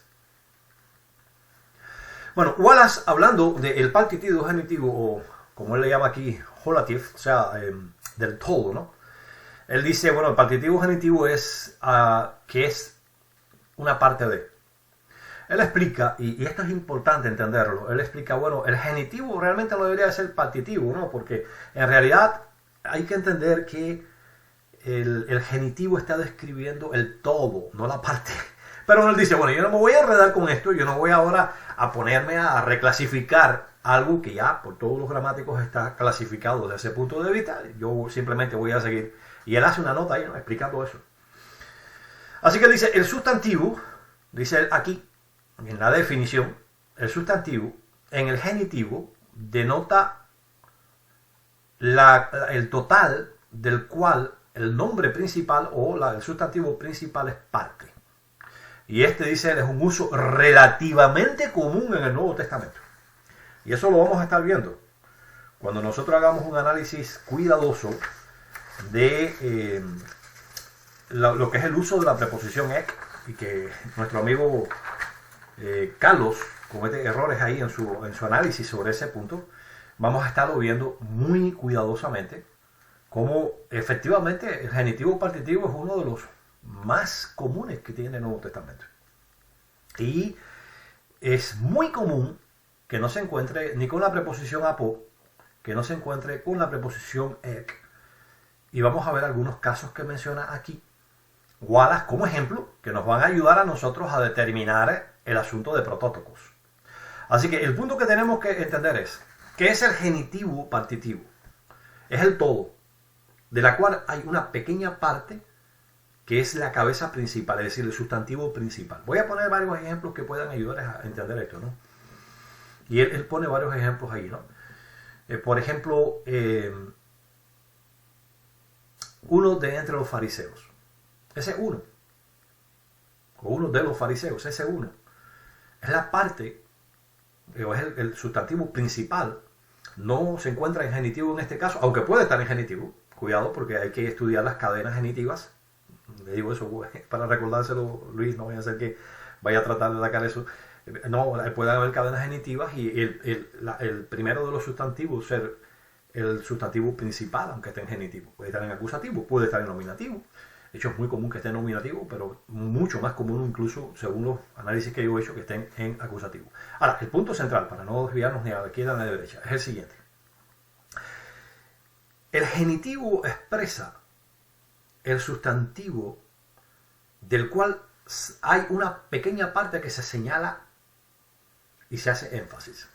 Bueno, Wallace, hablando del partitivo genitivo, o como él le llama aquí, relative, o sea, del todo, ¿no? Él dice, bueno, el partitivo genitivo es que es una parte de. Él explica, y esto es importante entenderlo, él explica, bueno, el genitivo realmente no debería ser partitivo, ¿no? Porque en realidad hay que entender que el genitivo está describiendo el todo, no la parte. Pero él dice, bueno, yo no me voy a enredar con esto, yo no voy ahora a ponerme a reclasificar algo que ya por todos los gramáticos está clasificado desde ese punto de vista, yo simplemente voy a seguir. Y él hace una nota ahí, ¿no?, explicando eso. Así que él dice, el sustantivo, dice él aquí, en la definición, el sustantivo en el genitivo denota el total del cual el nombre principal o el sustantivo principal es parte. Y este, dice él, es un uso relativamente común en el Nuevo Testamento. Y eso lo vamos a estar viendo cuando nosotros hagamos un análisis cuidadoso de lo que es el uso de la preposición ek, y que nuestro amigo Carlos comete errores ahí en su análisis sobre ese punto. Vamos a estarlo viendo muy cuidadosamente cómo efectivamente el genitivo partitivo es uno de los más comunes que tiene el Nuevo Testamento. Y es muy común que no se encuentre ni con la preposición apo, que no se encuentre con la preposición ek. Y vamos a ver algunos casos que menciona aquí Wallace como ejemplo, que nos van a ayudar a nosotros a determinar el asunto de protótocos. Así que el punto que tenemos que entender es, ¿qué es el genitivo partitivo? Es el todo, de la cual hay una pequeña parte que es la cabeza principal, es decir, el sustantivo principal. Voy a poner varios ejemplos que puedan ayudar a entender esto, ¿no? Y él pone varios ejemplos ahí, ¿no? Por ejemplo, uno de entre los fariseos. Ese uno. O uno de los fariseos, ese uno. Es la parte, o es el sustantivo principal. No se encuentra en genitivo en este caso, aunque puede estar en genitivo. Cuidado, porque hay que estudiar las cadenas genitivas. Le digo eso para recordárselo, Luis, no voy a hacer que vaya a tratar de sacar eso. No, puede haber cadenas genitivas y el primero de los sustantivos ser el sustantivo principal, aunque esté en genitivo. Puede estar en acusativo, puede estar en nominativo. De hecho, es muy común que esté en nominativo, pero mucho más común incluso, según los análisis que yo he hecho, que estén en acusativo. Ahora, el punto central, para no desviarnos ni a la izquierda ni a la derecha, es el siguiente. El genitivo expresa el sustantivo del cual hay una pequeña parte que se señala y se hace énfasis.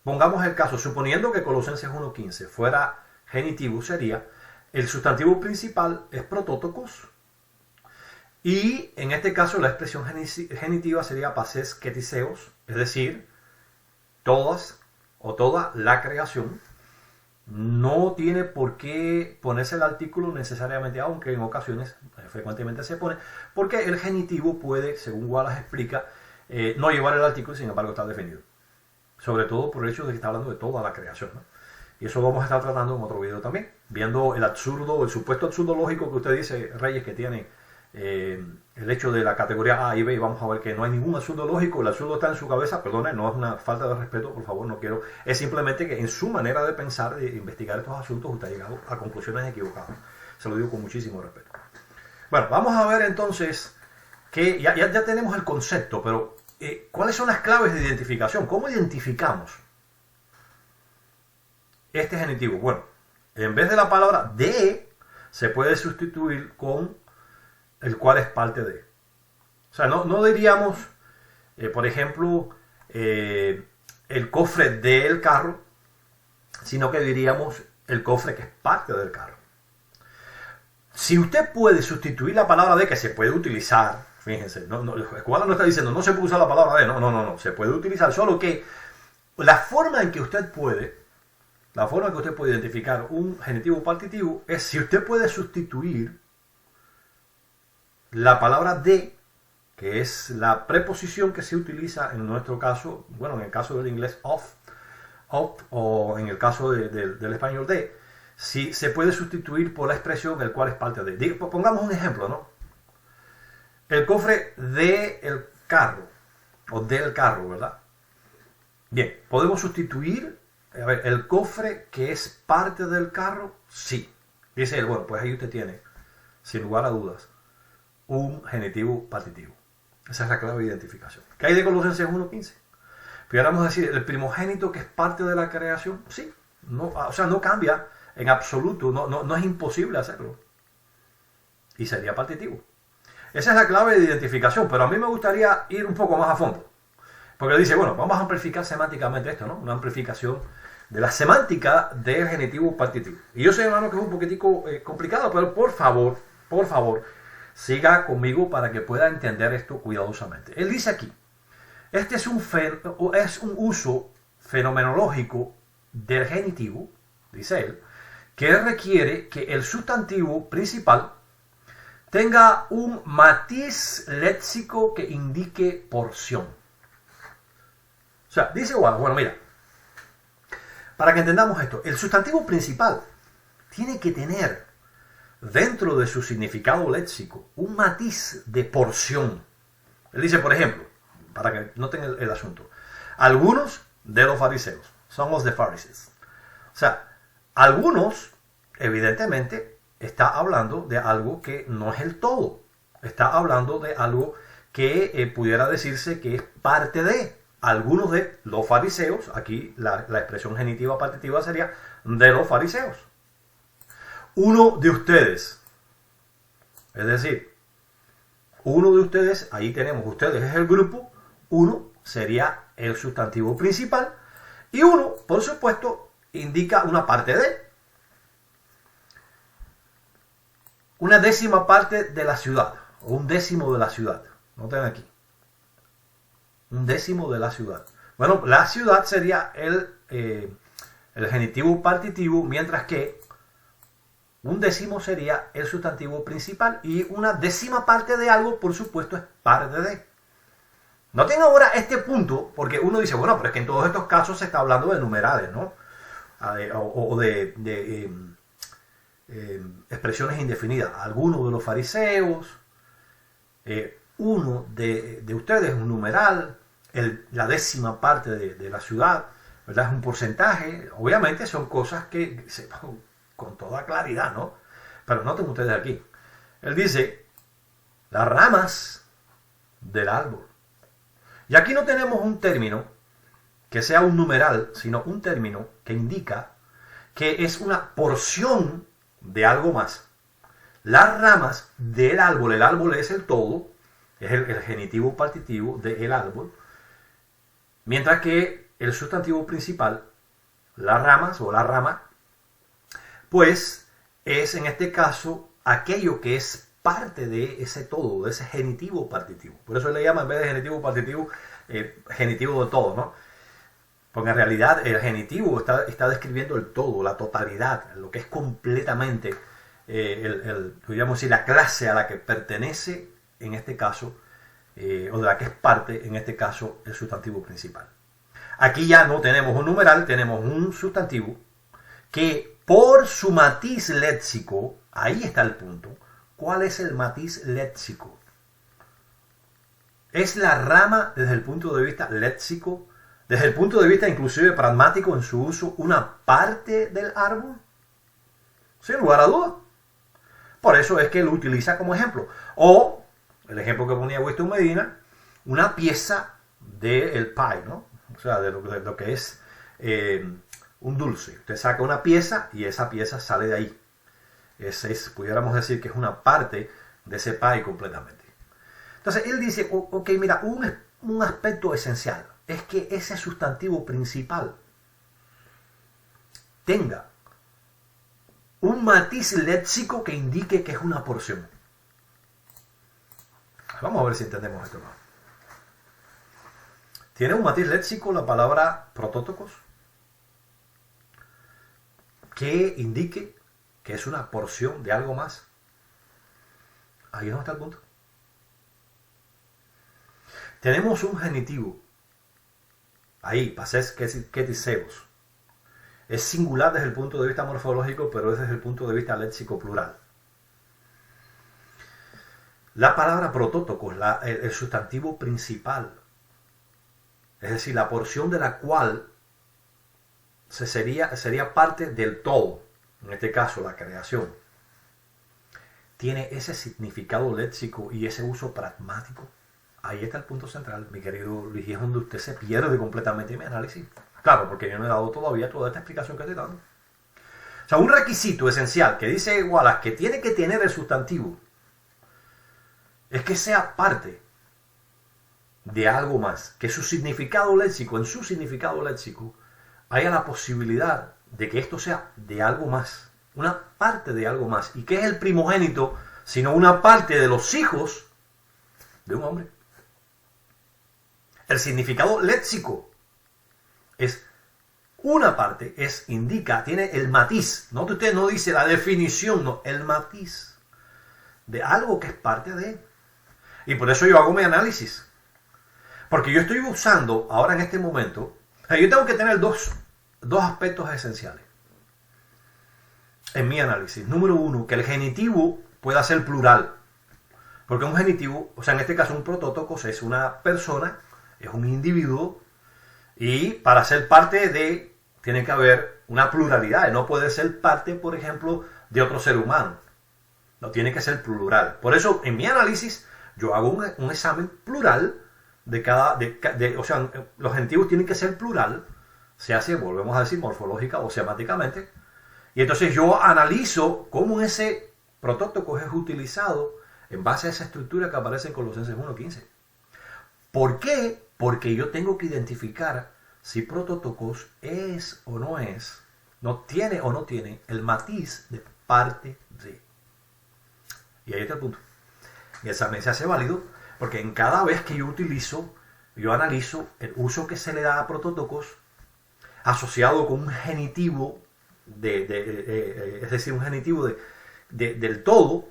Pongamos el caso, suponiendo que Colosenses 1.15 fuera genitivo, sería el sustantivo principal es protótocos, y en este caso la expresión genitiva sería pases ketiseos, es decir, todas o toda la creación. No tiene por qué ponerse el artículo necesariamente, aunque en ocasiones frecuentemente se pone, porque el genitivo puede, según Wallace explica, no llevar el artículo y sin embargo está definido. Sobre todo por el hecho de que está hablando de toda la creación, ¿no? Y eso vamos a estar tratando en otro video también, viendo el absurdo, el supuesto absurdo lógico que usted dice, Reyes, que tiene el hecho de la categoría A y B, y vamos a ver que no hay ningún absurdo lógico, el absurdo está en su cabeza, perdone, no es una falta de respeto, por favor, no quiero, es simplemente que en su manera de pensar, de investigar estos asuntos, usted ha llegado a conclusiones equivocadas. Se lo digo con muchísimo respeto. Bueno, vamos a ver entonces que ya tenemos el concepto, pero ¿cuáles son las claves de identificación? ¿Cómo identificamos este genitivo? Bueno, en vez de la palabra de, se puede sustituir con el cual es parte de. O sea, no diríamos, por ejemplo, el cofre del carro, sino que diríamos el cofre que es parte del carro. Si usted puede sustituir la palabra de, que se puede utilizar, fíjense, el escuadra no está diciendo no se puede usar la palabra de, no, se puede utilizar, solo que la forma en que usted puede identificar un genitivo partitivo es si usted puede sustituir la palabra de, que es la preposición que se utiliza en nuestro caso, bueno, en el caso del inglés of, o en el caso del español de, si se puede sustituir por la expresión el cual es parte de. Pongamos un ejemplo, ¿no? El cofre del carro, o del carro, ¿verdad? Bien, ¿podemos sustituir el cofre que es parte del carro? Sí. Dice él, bueno, pues ahí usted tiene, sin lugar a dudas, un genitivo partitivo. Esa es la clave de identificación. ¿Qué hay de Colosenses 1.15? Pudiéramos decir, el primogénito que es parte de la creación, sí. No, o sea, no cambia en absoluto, no es imposible hacerlo. Y sería partitivo. Esa es la clave de identificación, pero a mí me gustaría ir un poco más a fondo. Porque dice, bueno, vamos a amplificar semánticamente esto, ¿no? Una amplificación de la semántica del genitivo partitivo. Y yo sé, hermano, que es un poquitico complicado, pero por favor, siga conmigo para que pueda entender esto cuidadosamente. Él dice aquí, este es un uso fenomenológico del genitivo, dice él, que requiere que el sustantivo principal tenga un matiz léxico que indique porción. O sea, dice bueno, mira, para que entendamos esto, el sustantivo principal tiene que tener dentro de su significado léxico un matiz de porción. Él dice, por ejemplo, para que noten el asunto, algunos de los fariseos, some of the Pharisees. O sea, algunos, evidentemente, está hablando de algo que no es el todo. Está hablando de algo que pudiera decirse que es parte de. Algunos de los fariseos, aquí la expresión genitiva partitiva sería de los fariseos. Uno de ustedes, es decir, uno de ustedes, ahí tenemos, ustedes es el grupo, uno sería el sustantivo principal y uno, por supuesto, indica una parte de. Una décima parte de la ciudad, o un décimo de la ciudad. Noten aquí. Un décimo de la ciudad. Bueno, la ciudad sería el genitivo partitivo, mientras que un décimo sería el sustantivo principal y una décima parte de algo, por supuesto, es parte de. Noten ahora este punto, porque uno dice, bueno, pero es que en todos estos casos se está hablando de numerales, ¿no? O de expresiones indefinidas. Algunos de los fariseos, uno de ustedes, un numeral, la décima parte de la ciudad, ¿verdad? Es un porcentaje. Obviamente son cosas que se con toda claridad, ¿no? Pero noten ustedes aquí. Él dice, las ramas del árbol. Y aquí no tenemos un término que sea un numeral, sino un término que indica que es una porción de algo más. Las ramas del árbol, el árbol es el todo, es el genitivo partitivo del árbol, mientras que el sustantivo principal, las ramas o la rama, pues es en este caso aquello que es parte de ese todo, de ese genitivo partitivo. Por eso él le llama, en vez de genitivo partitivo, genitivo de todo, ¿no? Porque en realidad el genitivo está describiendo el todo, la totalidad, lo que es completamente, podríamos decir, la clase a la que pertenece, en este caso, o de la que es parte, en este caso, el sustantivo principal. Aquí ya no tenemos un numeral, tenemos un sustantivo que por su matiz léxico, ahí está el punto. ¿Cuál es el matiz léxico? ¿Es la rama desde el punto de vista léxico, desde el punto de vista inclusive pragmático en su uso, una parte del árbol? Sin lugar a duda. Por eso es que lo utiliza como ejemplo. O, el ejemplo que ponía Winston Medina, una pieza del pie, ¿no? O sea, de lo que es un dulce. Usted saca una pieza y esa pieza sale de ahí. Ese es, pudiéramos decir que es una parte de ese pie completamente. Entonces él dice, ok, mira, un aspecto esencial es que ese sustantivo principal tenga un matiz léxico que indique que es una porción. Vamos a ver si entendemos esto más. ¿Tiene un matiz léxico la palabra protótocos que indique que es una porción de algo más? Ahí es donde está el punto. Tenemos un genitivo. Ahí, pases ketiseos. Es singular desde el punto de vista morfológico, pero es desde el punto de vista léxico plural. La palabra protótocos, el sustantivo principal, es decir, la porción de la cual sería parte del todo, en este caso la creación, tiene ese significado léxico y ese uso pragmático. Ahí está el punto central, mi querido Luis, y es donde usted se pierde completamente en mi análisis. Claro, porque yo no he dado todavía toda esta explicación que estoy dando. O sea, un requisito esencial que dice Wallace que tiene que tener el sustantivo es que sea parte de algo más, que su significado léxico, en su significado léxico, haya la posibilidad de que esto sea de algo más, una parte de algo más. ¿Y qué es el primogénito? Sino una parte de los hijos de un hombre. El significado léxico es una parte, indica, tiene el matiz. No, usted no dice la definición, no, el matiz de algo que es parte de él. Y por eso yo hago mi análisis. Porque yo estoy usando ahora en este momento, yo tengo que tener dos aspectos esenciales en mi análisis. Número uno, que el genitivo pueda ser plural. Porque un genitivo, o sea, en este caso un protótocos es una persona, es un individuo, y para ser parte de, tiene que haber una pluralidad. No puede ser parte, por ejemplo, de otro ser humano. No, tiene que ser plural. Por eso, en mi análisis, yo hago un examen plural o sea, los genitivos tienen que ser plural, se hace, volvemos a decir, morfológica o semáticamente, y entonces yo analizo cómo ese protótoco es utilizado en base a esa estructura que aparece en Colosenses 1.15. ¿Por qué? Porque yo tengo que identificar si protótocos es o no es, no tiene o no tiene el matiz de parte de. Y ahí está el punto. Y el examen se hace válido porque en cada vez que yo analizo el uso que se le da a protótocos asociado con un genitivo, es decir, un genitivo del todo,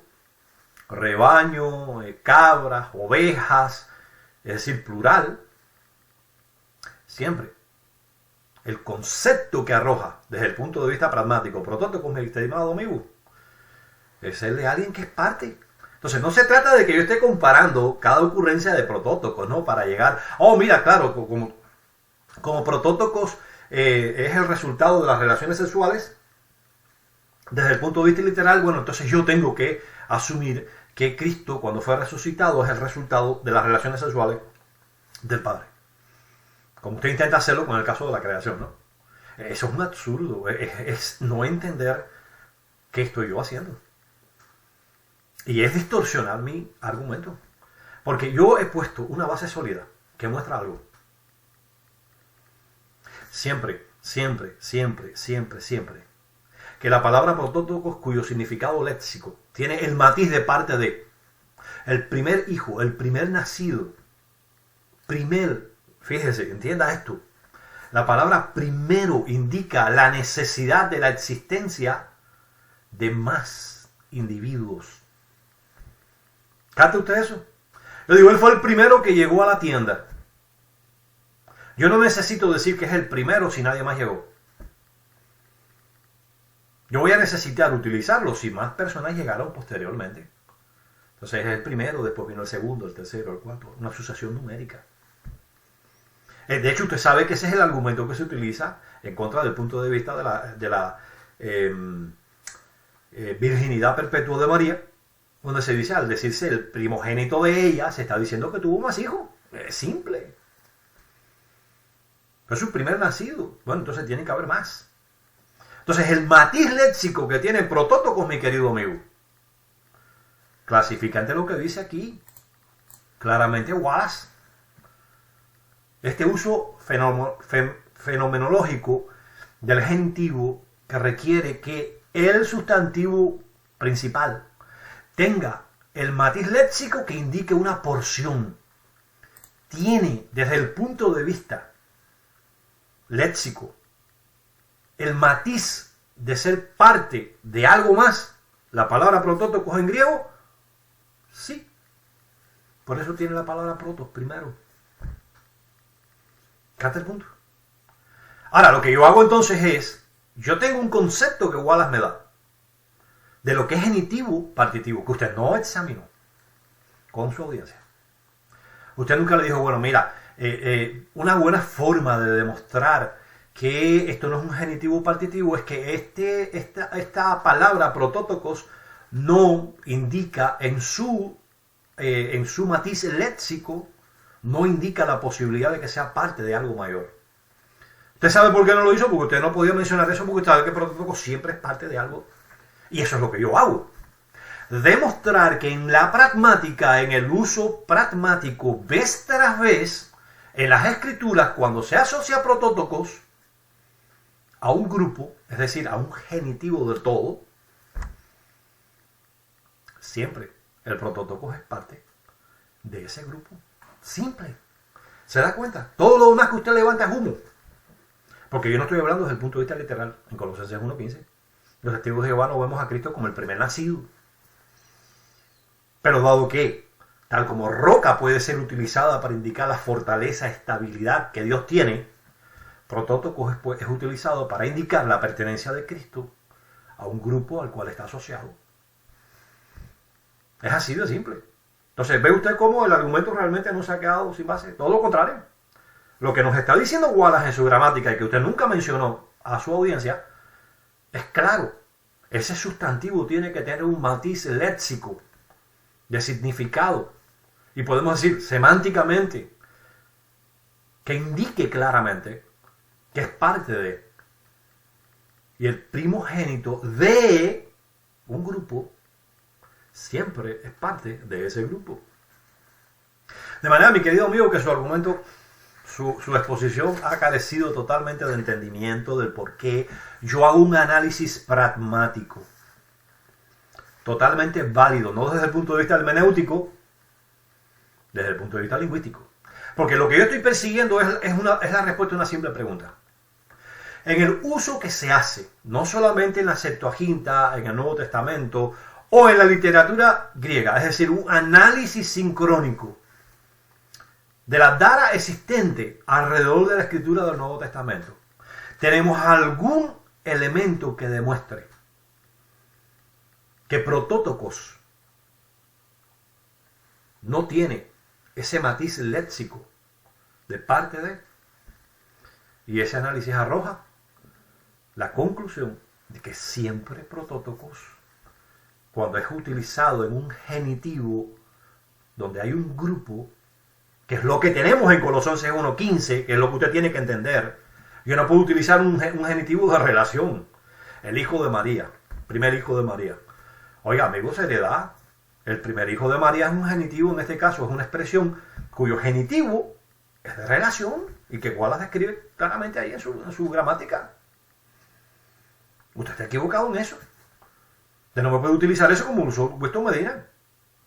rebaño, cabras, ovejas, es decir, plural, siempre el concepto que arroja desde el punto de vista pragmático protótocos, mi estimado amigo, es el de alguien que es parte. Entonces no se trata de que yo esté comparando cada ocurrencia de protótocos, ¿no? Para llegar, mira, claro, como protótocos es el resultado de las relaciones sexuales, desde el punto de vista literal, bueno, entonces yo tengo que asumir que Cristo, cuando fue resucitado, es el resultado de las relaciones sexuales del Padre. Como usted intenta hacerlo con el caso de la creación, ¿no? Eso es un absurdo, es no entender qué estoy yo haciendo. Y es distorsionar mi argumento. Porque yo he puesto una base sólida que muestra algo. Siempre, siempre, siempre, siempre, siempre, que la palabra protótocos, cuyo significado léxico tiene el matiz de parte de el primer hijo, el primer nacido, fíjese, entienda esto, la palabra primero indica la necesidad de la existencia de más individuos. ¿Capta usted eso? Yo digo, él fue el primero que llegó a la tienda. Yo no necesito decir que es el primero si nadie más llegó. Yo voy a necesitar utilizarlo si más personas llegaron posteriormente. Entonces es el primero, después vino el segundo, el tercero, el cuarto. Una asociación numérica. De hecho, usted sabe que ese es el argumento que se utiliza en contra del punto de vista de la virginidad perpetua de María, donde se dice, al decirse el primogénito de ella, se está diciendo que tuvo más hijos. Es simple. Pero es su primer nacido. Bueno, entonces tiene que haber más. Entonces, el matiz léxico que tiene Protótocos, mi querido amigo, clasificante lo que dice aquí, claramente Wallace. Este uso fenomenológico del genitivo que requiere que el sustantivo principal tenga el matiz léxico que indique una porción. Tiene, desde el punto de vista léxico, el matiz de ser parte de algo más. La palabra protótocos en griego, sí. Por eso tiene la palabra protos primero. ¿Capta el punto? Ahora, lo que yo hago entonces es, yo tengo un concepto que Wallace me da de lo que es genitivo partitivo, que usted no examinó con su audiencia. Usted nunca le dijo, bueno, mira, una buena forma de demostrar que esto no es un genitivo partitivo es que esta palabra protótocos no indica en su matiz léxico, no indica la posibilidad de que sea parte de algo mayor. ¿Usted sabe por qué no lo hizo? Porque usted no podía mencionar eso, porque usted sabe que protótocos siempre es parte de algo. Y eso es lo que yo hago. Demostrar que en la pragmática, en el uso pragmático, vez tras vez, en las escrituras, cuando se asocia protótocos a un grupo, es decir, a un genitivo del todo, siempre el protótocos es parte de ese grupo. Simple. ¿Se da cuenta? Todo lo demás que usted levanta es humo. Porque yo no estoy hablando desde el punto de vista literal. En Colosenses 1:15, los testigos de Jehová no vemos a Cristo como el primer nacido. Pero dado que, tal como roca puede ser utilizada para indicar la fortaleza, estabilidad que Dios tiene, protótocos es utilizado para indicar la pertenencia de Cristo a un grupo al cual está asociado. Es así de simple. Entonces, ¿ve usted cómo el argumento realmente no se ha quedado sin base? Todo lo contrario. Lo que nos está diciendo Wallace en su gramática y que usted nunca mencionó a su audiencia es claro. Ese sustantivo tiene que tener un matiz léxico de significado. Y podemos decir semánticamente que indique claramente que es parte de. Y el primogénito de un grupo siempre es parte de ese grupo. De manera, mi querido amigo, que su argumento, su exposición ha carecido totalmente de entendimiento del por qué yo hago un análisis pragmático. Totalmente válido, no desde el punto de vista hermenéutico, desde el punto de vista lingüístico. Porque lo que yo estoy persiguiendo es la respuesta a una simple pregunta. En el uso que se hace, no solamente en la Septuaginta, en el Nuevo Testamento, o en la literatura griega, es decir, un análisis sincrónico de la data existente alrededor de la escritura del Nuevo Testamento, ¿tenemos algún elemento que demuestre que protótocos no tiene ese matiz léxico de parte de? Y ese análisis arroja la conclusión de que siempre protótocos, cuando es utilizado en un genitivo donde hay un grupo, que es lo que tenemos en Colosenses 1:15, que es lo que usted tiene que entender. Yo no puedo utilizar un genitivo de relación. El hijo de María, primer hijo de María. Oiga, amigo, seriedad. El primer hijo de María es un genitivo, en este caso es una expresión cuyo genitivo es de relación y que Wallace describe claramente ahí en su gramática. Usted está equivocado en eso. Usted no me puede utilizar eso como usó Weston Medina.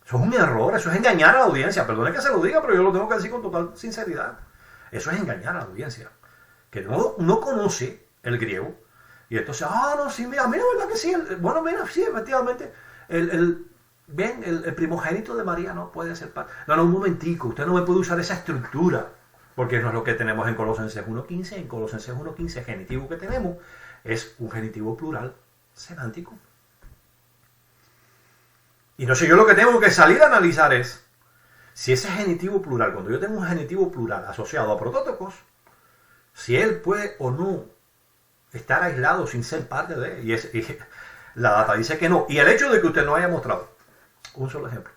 Eso es un error, eso es engañar a la audiencia. Perdone que se lo diga, pero yo lo tengo que decir con total sinceridad. Eso es engañar a la audiencia. Que no conoce el griego. Y entonces, no, sí, mira, ¿verdad que sí? Bueno, mira, sí, efectivamente, el primogénito de María no puede ser parte. No, un momentico, usted no me puede usar esa estructura, porque no es lo que tenemos en Colosenses 1:15. En Colosenses 1:15, el genitivo que tenemos es un genitivo plural semántico. Y no sé, yo lo que tengo que salir a analizar es si ese genitivo plural, cuando yo tengo un genitivo plural asociado a protótocos, si él puede o no estar aislado sin ser parte de él. Y la data dice que no. Y el hecho de que usted no haya mostrado un solo ejemplo,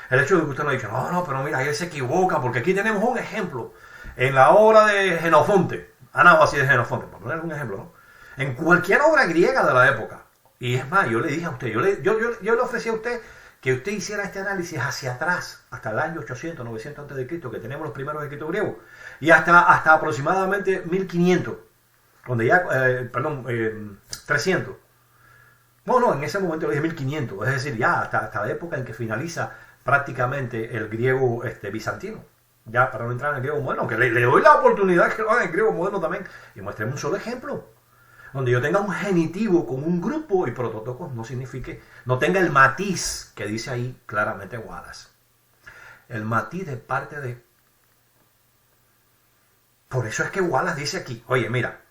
el hecho de que usted no haya dicho, no, pero mira, él se equivoca, porque aquí tenemos un ejemplo en la obra de Jenofonte, Anábasis de Jenofonte, para poner un ejemplo, ¿no? En cualquier obra griega de la época. Y es más, yo le dije a usted, yo le ofrecí a usted que usted hiciera este análisis hacia atrás, hasta el año 800, 900 antes de Cristo, que tenemos los primeros escritos griegos, y hasta aproximadamente 1500, donde ya, 300. No, en ese momento le dije 1500, es decir, ya hasta la época en que finaliza prácticamente el griego bizantino. Ya para no entrar en el griego moderno, que le doy la oportunidad que lo haga en el griego moderno también, y muéstreme un solo ejemplo, donde yo tenga un genitivo con un grupo y prototocos no tenga el matiz que dice ahí claramente Wallace. El matiz de parte de... Por eso es que Wallace dice aquí, oye, mira,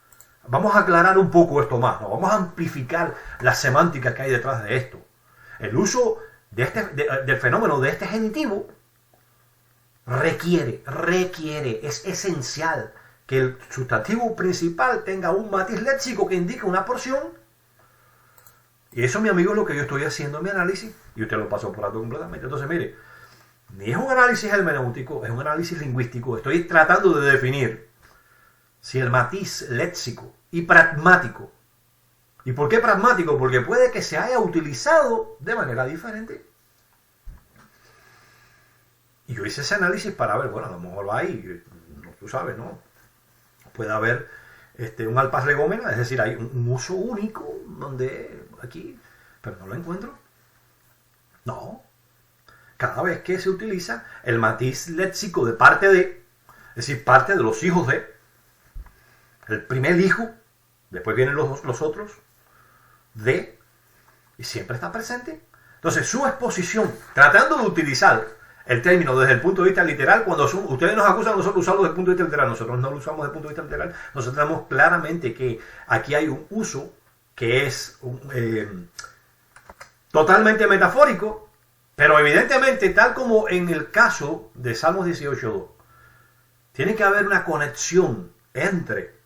vamos a aclarar un poco esto más, ¿no? Vamos a amplificar la semántica que hay detrás de esto. El uso del fenómeno de este genitivo requiere, es esencial que el sustantivo principal tenga un matiz léxico que indique una porción. Y eso, mi amigo, es lo que yo estoy haciendo en mi análisis, y usted lo pasó por alto completamente. Entonces, mire, ni es un análisis hermenéutico, es un análisis lingüístico. Estoy tratando de definir si el matiz léxico y pragmático. ¿Y por qué pragmático? Porque puede que se haya utilizado de manera diferente. Y yo hice ese análisis para ver, bueno, a lo mejor va ahí, tú sabes, ¿no? Puede haber un alpaz legómena, es decir, hay un uso único donde aquí, pero no lo encuentro. No. Cada vez que se utiliza el matiz léxico de parte de, es decir, parte de los hijos de, el primer hijo, después vienen los otros, de, y siempre está presente. Entonces, su exposición, tratando de utilizar el término desde el punto de vista literal, cuando ustedes nos acusan a nosotros de usarlo desde el punto de vista literal, nosotros no lo usamos desde el punto de vista literal, nosotros tenemos claramente que aquí hay un uso que es totalmente metafórico, pero evidentemente, tal como en el caso de Salmos 18.2, tiene que haber una conexión entre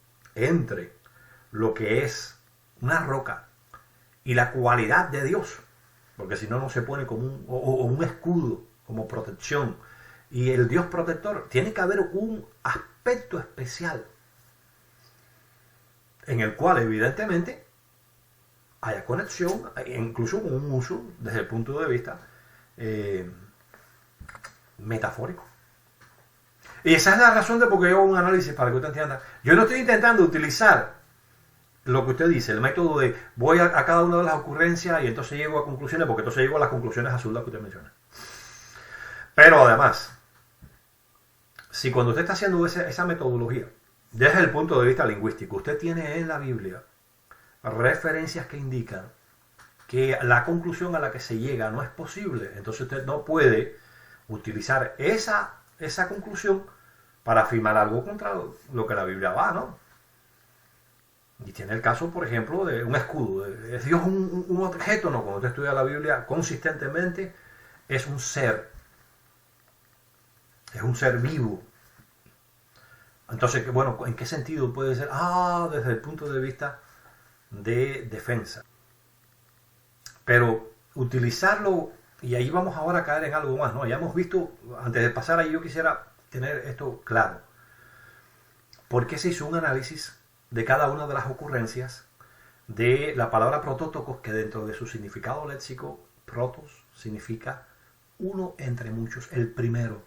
lo que es una roca y la cualidad de Dios, porque si no, no se pone como un escudo, como protección. Y el Dios protector, tiene que haber un aspecto especial en el cual evidentemente haya conexión, incluso con un uso desde el punto de vista metafórico. Y esa es la razón de por qué yo hago un análisis, para que usted entienda. Yo no estoy intentando utilizar lo que usted dice, el método de voy a cada una de las ocurrencias y entonces llego a conclusiones, porque entonces llego a las conclusiones absurdas que usted menciona. Pero además, si cuando usted está haciendo esa metodología, desde el punto de vista lingüístico, usted tiene en la Biblia referencias que indican que la conclusión a la que se llega no es posible, entonces usted no puede utilizar esa conclusión para afirmar algo contra lo que la Biblia va, ¿no? Y tiene el caso, por ejemplo, de un escudo. ¿Es Dios un objeto? No, cuando usted estudia la Biblia consistentemente, es un ser. Es un ser vivo. Entonces, bueno, ¿en qué sentido puede ser? Desde el punto de vista de defensa. Pero utilizarlo, y ahí vamos ahora a caer en algo más, ¿no? Ya hemos visto, antes de pasar ahí, yo quisiera tener esto claro. ¿Por qué se hizo un análisis de cada una de las ocurrencias de la palabra protótocos, que dentro de su significado léxico, protos significa uno entre muchos, el primero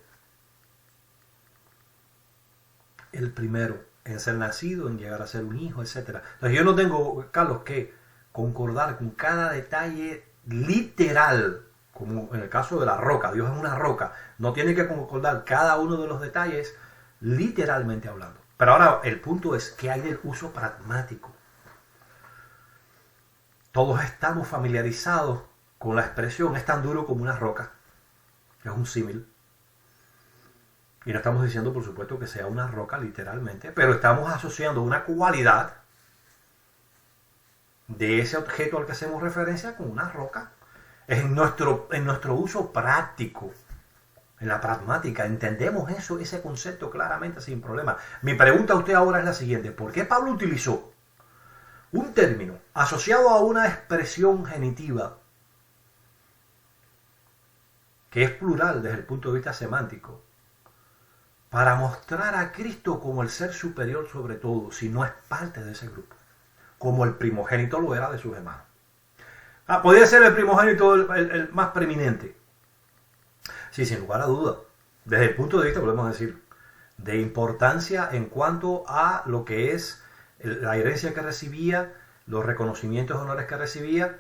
en ser nacido, en llegar a ser un hijo, etc. Entonces yo no tengo, Carlos, que concordar con cada detalle literal, como en el caso de la roca. Dios es una roca, no tiene que concordar cada uno de los detalles literalmente hablando. Pero ahora el punto es que hay del uso pragmático. Todos estamos familiarizados con la expresión es tan duro como una roca. Es un símil. Y no estamos diciendo, por supuesto, que sea una roca literalmente, pero estamos asociando una cualidad de ese objeto al que hacemos referencia con una roca. Es en nuestro uso práctico, en la pragmática, entendemos ese concepto claramente sin problema. Mi pregunta a usted ahora es la siguiente: ¿por qué Pablo utilizó un término asociado a una expresión genitiva que es plural desde el punto de vista semántico, para mostrar a Cristo como el ser superior sobre todo, si no es parte de ese grupo? como el primogénito lo era de sus hermanos. Podía ser el primogénito el más preeminente. Sí, sin lugar a duda. Desde el punto de vista, podemos decir, de importancia en cuanto a lo que es la herencia que recibía, los reconocimientos y honores que recibía,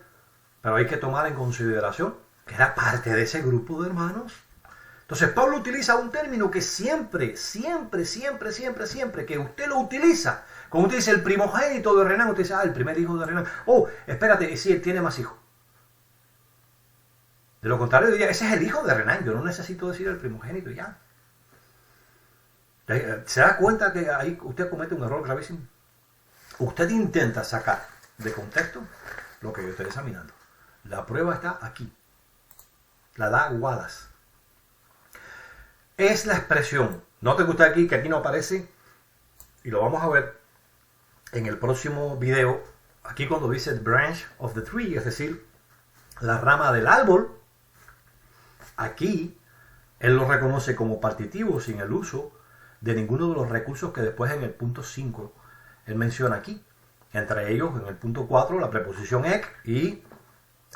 pero hay que tomar en consideración que era parte de ese grupo de hermanos. Entonces Pablo utiliza un término que siempre que usted lo utiliza, como usted dice el primogénito de Renán, usted dice, el primer hijo de Renán. Oh, espérate, sí, él tiene más hijos. De lo contrario diría, ese es el hijo de Renán, yo no necesito decir el primogénito ya. ¿Se da cuenta que ahí usted comete un error gravísimo? Usted intenta sacar de contexto lo que yo estoy examinando. La prueba está aquí. La da Wallace. Es la expresión. Note que usted aquí, que aquí no aparece, y lo vamos a ver en el próximo video, aquí cuando dice the branch of the tree, es decir, la rama del árbol, aquí él lo reconoce como partitivo sin el uso de ninguno de los recursos que después en el punto 5 él menciona aquí. Entre ellos, en el punto 4, la preposición ek y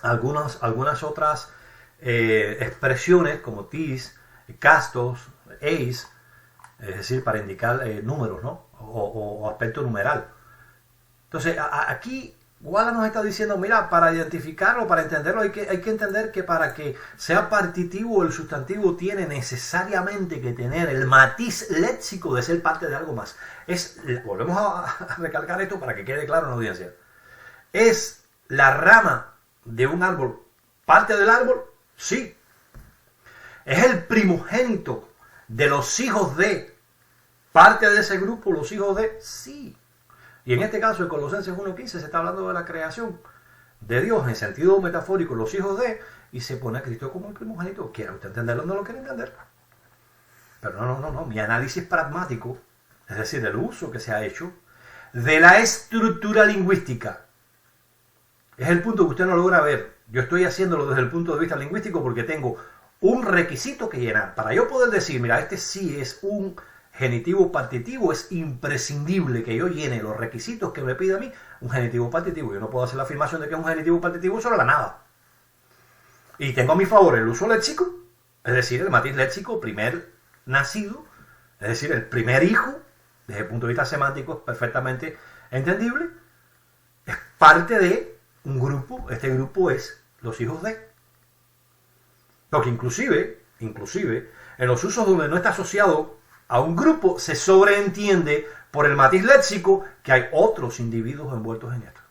algunas otras expresiones como tis, castos, eis, es decir, para indicar números, ¿no? O aspecto numeral. Entonces, aquí Wallace nos está diciendo, mira, para identificarlo, para entenderlo, hay que entender que para que sea partitivo el sustantivo tiene necesariamente que tener el matiz léxico de ser parte de algo más. Volvemos a recalcar esto para que quede claro en la audiencia. ¿Es la rama de un árbol parte del árbol? Sí. ¿Es el primogénito de los hijos de parte de ese grupo, los hijos de? Sí. Y en este caso, en Colosenses 1.15, se está hablando de la creación de Dios en sentido metafórico, los hijos de, y se pone a Cristo como el primogénito. ¿Quiere usted entenderlo o no lo quiere entender? Pero no. Mi análisis pragmático, es decir, el uso que se ha hecho de la estructura lingüística, es el punto que usted no logra ver. Yo estoy haciéndolo desde el punto de vista lingüístico porque tengo un requisito que llenar. Para yo poder decir, mira, este sí es un genitivo partitivo, es imprescindible que yo llene los requisitos que me pide a mí un genitivo partitivo. Yo no puedo hacer la afirmación de que es un genitivo partitivo sobre la nada. Y tengo a mi favor el uso léxico, es decir, el matiz léxico, primer nacido, es decir, el primer hijo, desde el punto de vista semántico es perfectamente entendible, es parte de un grupo, este grupo es los hijos de. Porque inclusive, en los usos donde no está asociado a un grupo, se sobreentiende por el matiz léxico que hay otros individuos envueltos en esto.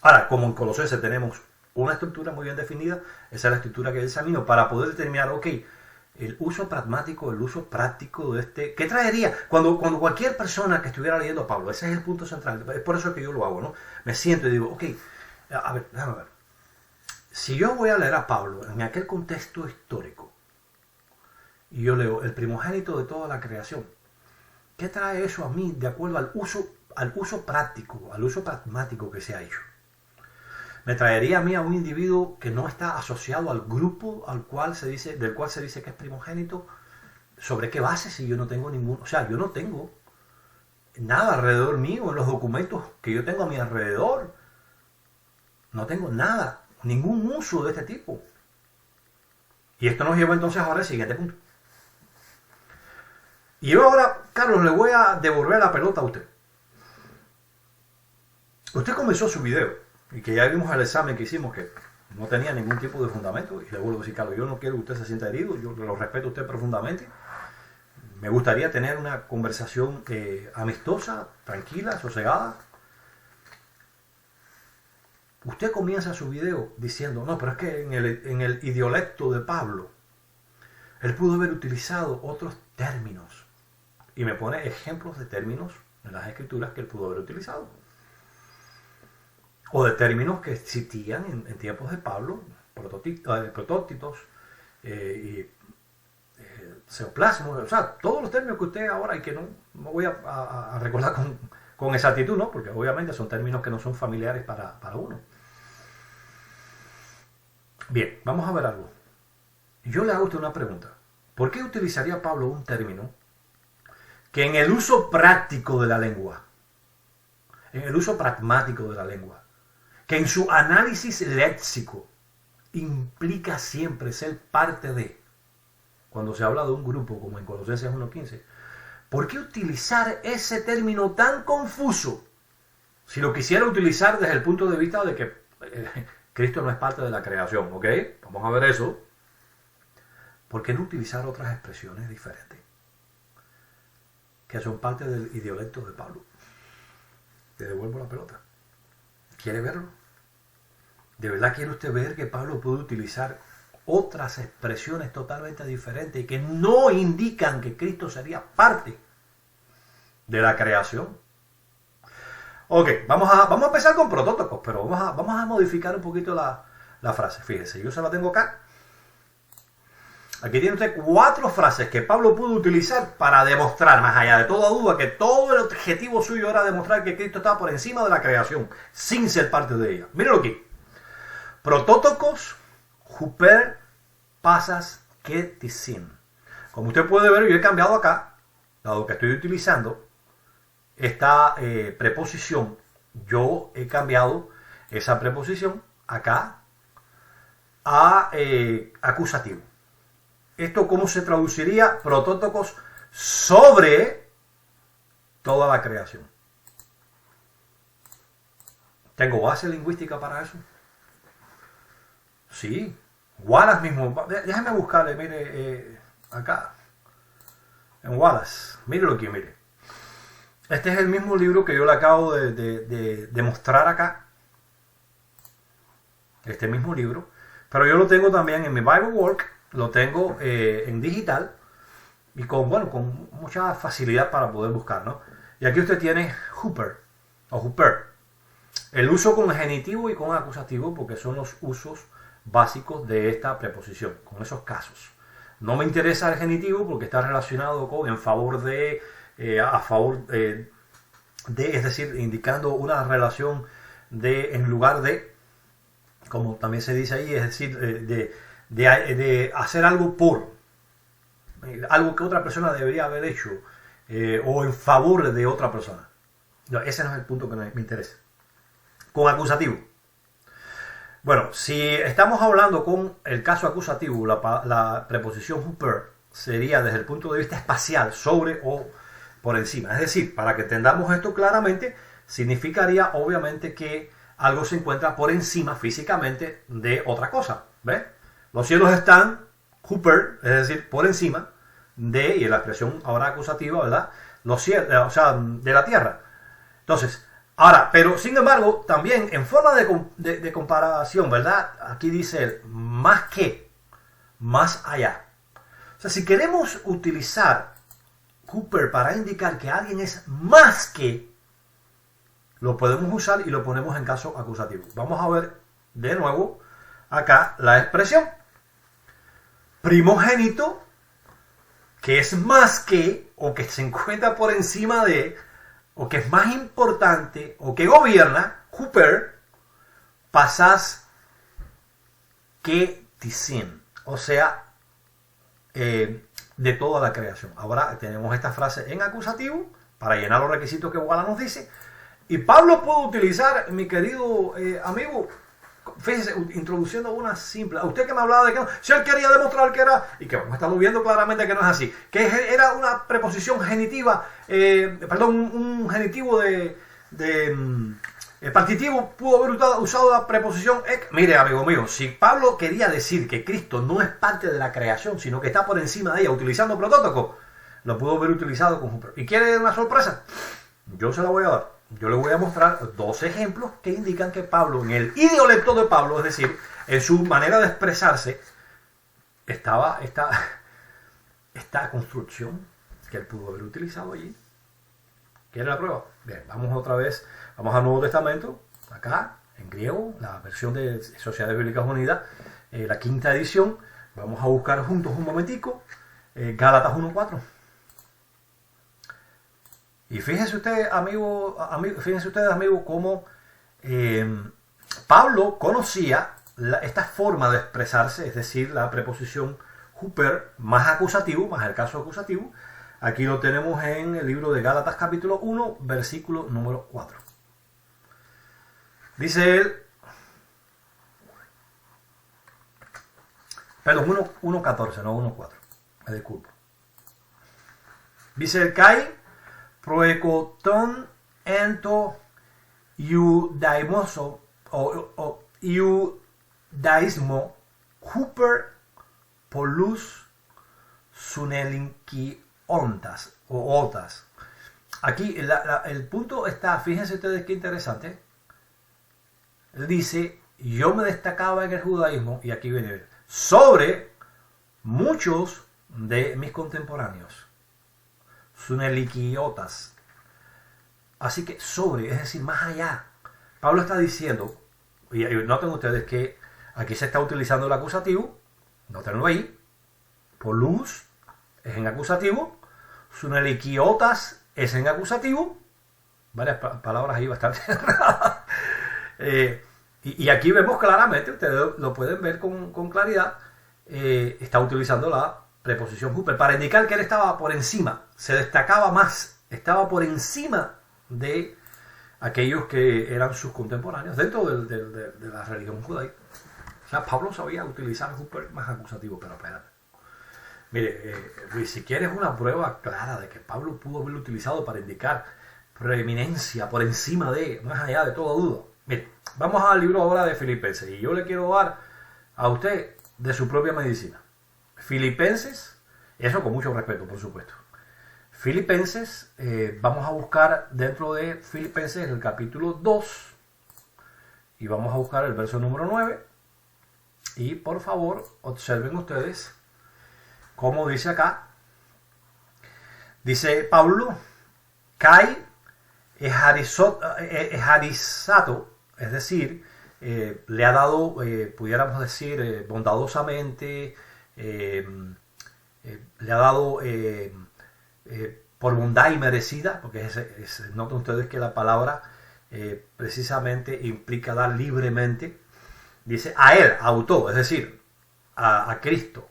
Ahora, como en Colosenses tenemos una estructura muy bien definida, esa es la estructura que yo examino para poder determinar, ok, el uso pragmático, el uso práctico de este. ¿Qué traería? Cuando cualquier persona que estuviera leyendo a Pablo, ese es el punto central, es por eso que yo lo hago, ¿no? Me siento y digo, ok, a ver, déjame ver. Si yo voy a leer a Pablo en aquel contexto histórico, y yo leo el primogénito de toda la creación, ¿qué trae eso a mí de acuerdo al uso práctico, al uso pragmático que se ha hecho? Me traería a mí a un individuo que no está asociado al grupo del cual se dice que es primogénito. ¿Sobre qué base si yo no tengo ningún? O sea, yo no tengo nada alrededor mío en los documentos que yo tengo a mi alrededor. No tengo nada, ningún uso de este tipo. Y esto nos lleva entonces ahora al siguiente punto. Y yo ahora, Carlos, le voy a devolver la pelota a usted. Usted comenzó su video, y que ya vimos el examen que hicimos, que no tenía ningún tipo de fundamento, y le vuelvo a decir, Carlos, yo no quiero que usted se sienta herido, yo lo respeto a usted profundamente. Me gustaría tener una conversación amistosa, tranquila, sosegada. Usted comienza su video diciendo, no, pero es que en el idiolecto de Pablo, él pudo haber utilizado otros términos. Y me pone ejemplos de términos en las escrituras que él pudo haber utilizado. O de términos que existían en tiempos de Pablo, protótitos, seoplasmos, o sea, todos los términos que usted ahora, y que no voy a recordar con exactitud, ¿no? Porque obviamente son términos que no son familiares para uno. Bien, vamos a ver algo. Yo le hago a usted una pregunta. ¿Por qué utilizaría Pablo un término que en el uso práctico de la lengua, en el uso pragmático de la lengua, que en su análisis léxico implica siempre ser parte de, cuando se habla de un grupo como en Colosenses 1.15, ¿por qué utilizar ese término tan confuso si lo quisiera utilizar desde el punto de vista de que Cristo no es parte de la creación? ¿Ok? Vamos a ver eso. ¿Por qué no utilizar otras expresiones diferentes que son parte del idiolecto de Pablo? Te devuelvo la pelota. ¿Quiere verlo? ¿De verdad quiere usted ver que Pablo puede utilizar otras expresiones totalmente diferentes y que no indican que Cristo sería parte de la creación? Ok, vamos a empezar con protótipos, pero vamos a modificar un poquito la frase. Fíjese, yo se la tengo acá. Aquí tiene usted 4 frases que Pablo pudo utilizar para demostrar, más allá de toda duda, que todo el objetivo suyo era demostrar que Cristo estaba por encima de la creación, sin ser parte de ella. Mírenlo aquí. Protótokos, huper, pasas, ketisin. Como usted puede ver, yo he cambiado acá, dado que estoy utilizando esta preposición, yo he cambiado esa preposición acá a acusativo. ¿Esto cómo se traduciría? Protótokos sobre toda la creación. ¿Tengo base lingüística para eso? Sí. Wallace mismo. Déjame buscarle, mire, acá. En Wallace. Mírelo aquí, mire. Este es el mismo libro que yo le acabo de mostrar acá. Este mismo libro. Pero yo lo tengo también en mi Bible Work. Lo tengo en digital y con mucha facilidad para poder buscar, ¿no? Y aquí usted tiene huper o huper. El uso con genitivo y con acusativo, porque son los usos básicos de esta preposición, con esos casos. No me interesa el genitivo porque está relacionado con en favor de, a favor de, es decir, indicando una relación de en lugar de, como también se dice ahí, es decir, de hacer algo por, algo que otra persona debería haber hecho, o en favor de otra persona. No, ese no es el punto que me interesa. Con acusativo. Bueno, si estamos hablando con el caso acusativo, la preposición huper sería desde el punto de vista espacial, sobre o por encima. Es decir, para que entendamos esto claramente, significaría obviamente que algo se encuentra por encima físicamente de otra cosa. ¿Ves? Los cielos están huper, es decir, por encima de, y la expresión ahora acusativa, ¿verdad? Los cielos, o sea, de la tierra. Entonces, ahora, pero sin embargo, también en forma de comparación, ¿verdad? Aquí dice más que, más allá. O sea, si queremos utilizar huper para indicar que alguien es más que, lo podemos usar y lo ponemos en caso acusativo. Vamos a ver de nuevo acá la expresión. Primogénito, que es más que, o que se encuentra por encima de, o que es más importante, o que gobierna, huper, pasas que tisin, o sea, de toda la creación. Ahora tenemos esta frase en acusativo para llenar los requisitos que Wallace nos dice, y Pablo pudo utilizar, mi querido amigo, fíjese, introduciendo una simple, a usted que me hablaba de que no, si él quería demostrar que era, y que estamos viendo claramente que no es así, que era una preposición genitiva, un genitivo partitivo, pudo haber usado la preposición ek. Mire, amigo mío, si Pablo quería decir que Cristo no es parte de la creación, sino que está por encima de ella, utilizando protótipo, lo pudo haber utilizado con huper. ¿Y quiere una sorpresa? Yo se la voy a dar. Yo le voy a mostrar 2 ejemplos que indican que Pablo, en el idiolecto de Pablo, es decir, en su manera de expresarse, estaba esta construcción que él pudo haber utilizado allí. ¿Quiere la prueba? Bien, vamos otra vez, vamos al Nuevo Testamento, acá, en griego, la versión de Sociedades Bíblicas Unidas, la 5ª edición. Vamos a buscar juntos un momentico, Gálatas 1.4. Y fíjense ustedes, amigo, cómo Pablo conocía esta forma de expresarse, es decir, la preposición huper más acusativo, más el caso acusativo. Aquí lo tenemos en el libro de Gálatas capítulo 1, versículo número 4. Dice él, perdón, 1.14, no 1.4, me disculpo. Dice el Kai, proecoton ento iudaimoso o iudaismo huper polus sunelinki ontas o otas. Aquí el punto está, fíjense ustedes qué interesante. Él dice, yo me destacaba en el judaísmo, y aquí viene, sobre muchos de mis contemporáneos. Sunelikiotas. Así que sobre, es decir, más allá. Pablo está diciendo, y noten ustedes que aquí se está utilizando el acusativo, notenlo ahí, polus es en acusativo, sunelikiotas es en acusativo, varias palabras ahí bastante raras. Y aquí vemos claramente, ustedes lo pueden ver con claridad, está utilizando la preposición huper para indicar que él estaba por encima, se destacaba más, estaba por encima de aquellos que eran sus contemporáneos dentro de la religión judaica. O sea, Pablo sabía utilizar huper más acusativo, pero espérate. Mire, Luis, si quieres una prueba clara de que Pablo pudo haberlo utilizado para indicar preeminencia por encima de, más allá de toda duda, mire, vamos al libro ahora de Filipenses, y yo le quiero dar a usted de su propia medicina. Filipenses, eso con mucho respeto, por supuesto. Filipenses, vamos a buscar dentro de Filipenses el capítulo 2, y vamos a buscar el verso número 9, y por favor, observen ustedes cómo dice acá. Dice Pablo, Kai ejarizato, es decir, le ha dado, pudiéramos decir, bondadosamente, le ha dado por bondad y merecida, porque noten ustedes que la palabra precisamente implica dar libremente. Dice a él, autor, es decir, a Cristo.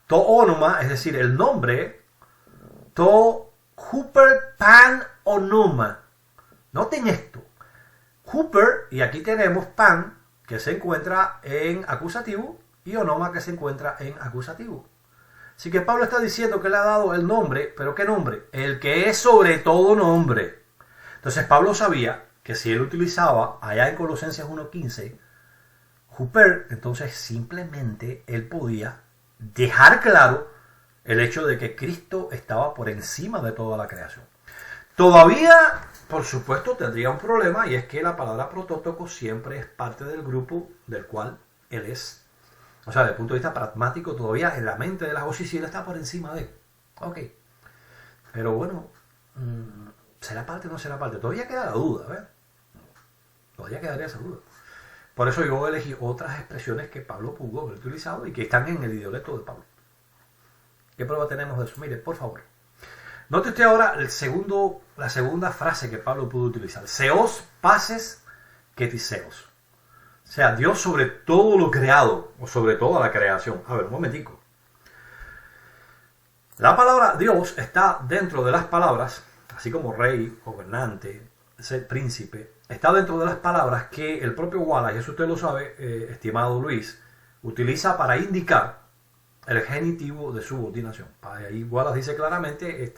To onoma, es decir, el nombre, to huper pan onoma. Noten esto. Huper, y aquí tenemos pan, que se encuentra en acusativo, y onoma, que se encuentra en acusativo. Así que Pablo está diciendo que le ha dado el nombre, pero ¿qué nombre? El que es sobre todo nombre. Entonces Pablo sabía que si él utilizaba allá en Colosenses 1.15, huper, entonces simplemente él podía dejar claro el hecho de que Cristo estaba por encima de toda la creación. Todavía, por supuesto, tendría un problema, y es que la palabra protótoco siempre es parte del grupo del cual él es. O sea, desde el punto de vista pragmático, todavía en la mente de la si él está por encima de. Ok. Pero bueno, ¿será parte o no será parte? Todavía queda la duda, ¿ves? Todavía quedaría esa duda. Por eso yo elegí otras expresiones que Pablo pudo haber utilizado y que están en el idiolecto de Pablo. ¿Qué prueba tenemos de eso? Mire, por favor. Note usted ahora la segunda frase que Pablo pudo utilizar. Seos paces quetiseos. O sea, Dios sobre todo lo creado, o sobre toda la creación. A ver, un momentico. La palabra Dios está dentro de las palabras, así como rey, gobernante, príncipe, está dentro de las palabras que el propio Wallace, y eso usted lo sabe, estimado Luis, utiliza para indicar el genitivo de subordinación. Ahí Wallace dice claramente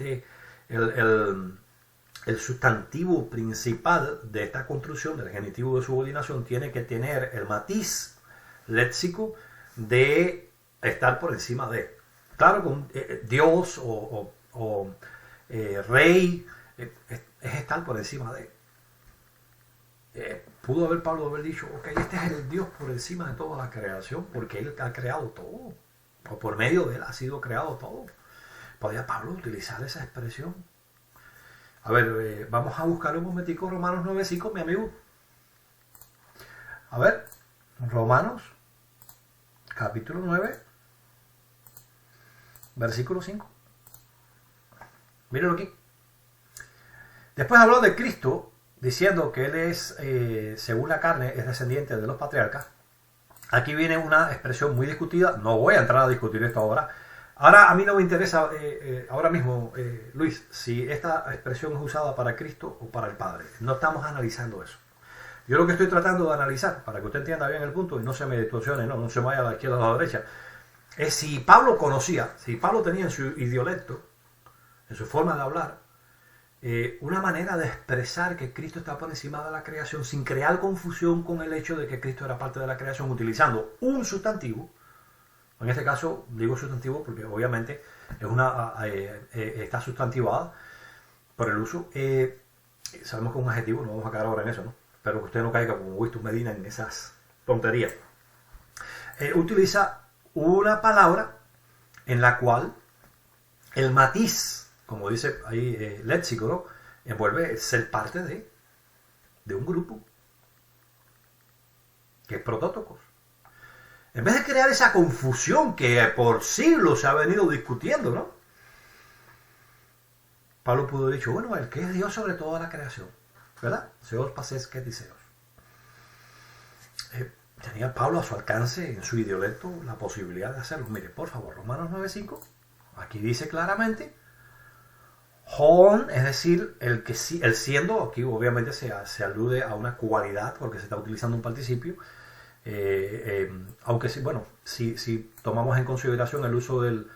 el sustantivo principal de esta construcción del genitivo de subordinación tiene que tener el matiz léxico de estar por encima de. Claro, con Dios o rey es estar por encima de. Pudo haber Pablo haber dicho, ok, este es el Dios por encima de toda la creación, porque Él ha creado todo, o por medio de Él ha sido creado todo. ¿Podría Pablo utilizar esa expresión? A ver, vamos a buscar un momentico Romanos 9.5, mi amigo. A ver, Romanos, capítulo 9, versículo 5. Mírenlo aquí. Después habló de Cristo, diciendo que Él es, según la carne, es descendiente de los patriarcas. Aquí viene una expresión muy discutida. No voy a entrar a discutir esto ahora. Ahora a mí no me interesa ahora mismo, Luis, si esta expresión es usada para Cristo o para el Padre. No estamos analizando eso. Yo lo que estoy tratando de analizar, para que usted entienda bien el punto y no se me distorsione, no se vaya a la izquierda o a la derecha, es si Pablo conocía, si Pablo tenía en su idiolecto, en su forma de hablar, una manera de expresar que Cristo está por encima de la creación sin crear confusión con el hecho de que Cristo era parte de la creación, utilizando un sustantivo. En este caso digo sustantivo porque obviamente está sustantivada por el uso. Sabemos que es un adjetivo, no vamos a quedar ahora en eso, ¿no? Pero que usted no caiga como Wistus Medina en esas tonterías. Utiliza una palabra en la cual el matiz, como dice ahí léxico, ¿no?, envuelve ser parte de un grupo que es protótocos. En vez de crear esa confusión que por siglos se ha venido discutiendo, ¿no?, Pablo pudo haber dicho, bueno, el que es Dios sobre toda la creación, ¿verdad? Seos pases quetiseos. Tenía Pablo a su alcance, en su idiolecto, la posibilidad de hacerlo. Mire, por favor, Romanos 9:5, aquí dice claramente, Hon, es decir, el siendo, aquí obviamente se alude a una cualidad porque se está utilizando un participio, aunque sí, bueno, si tomamos en consideración el uso del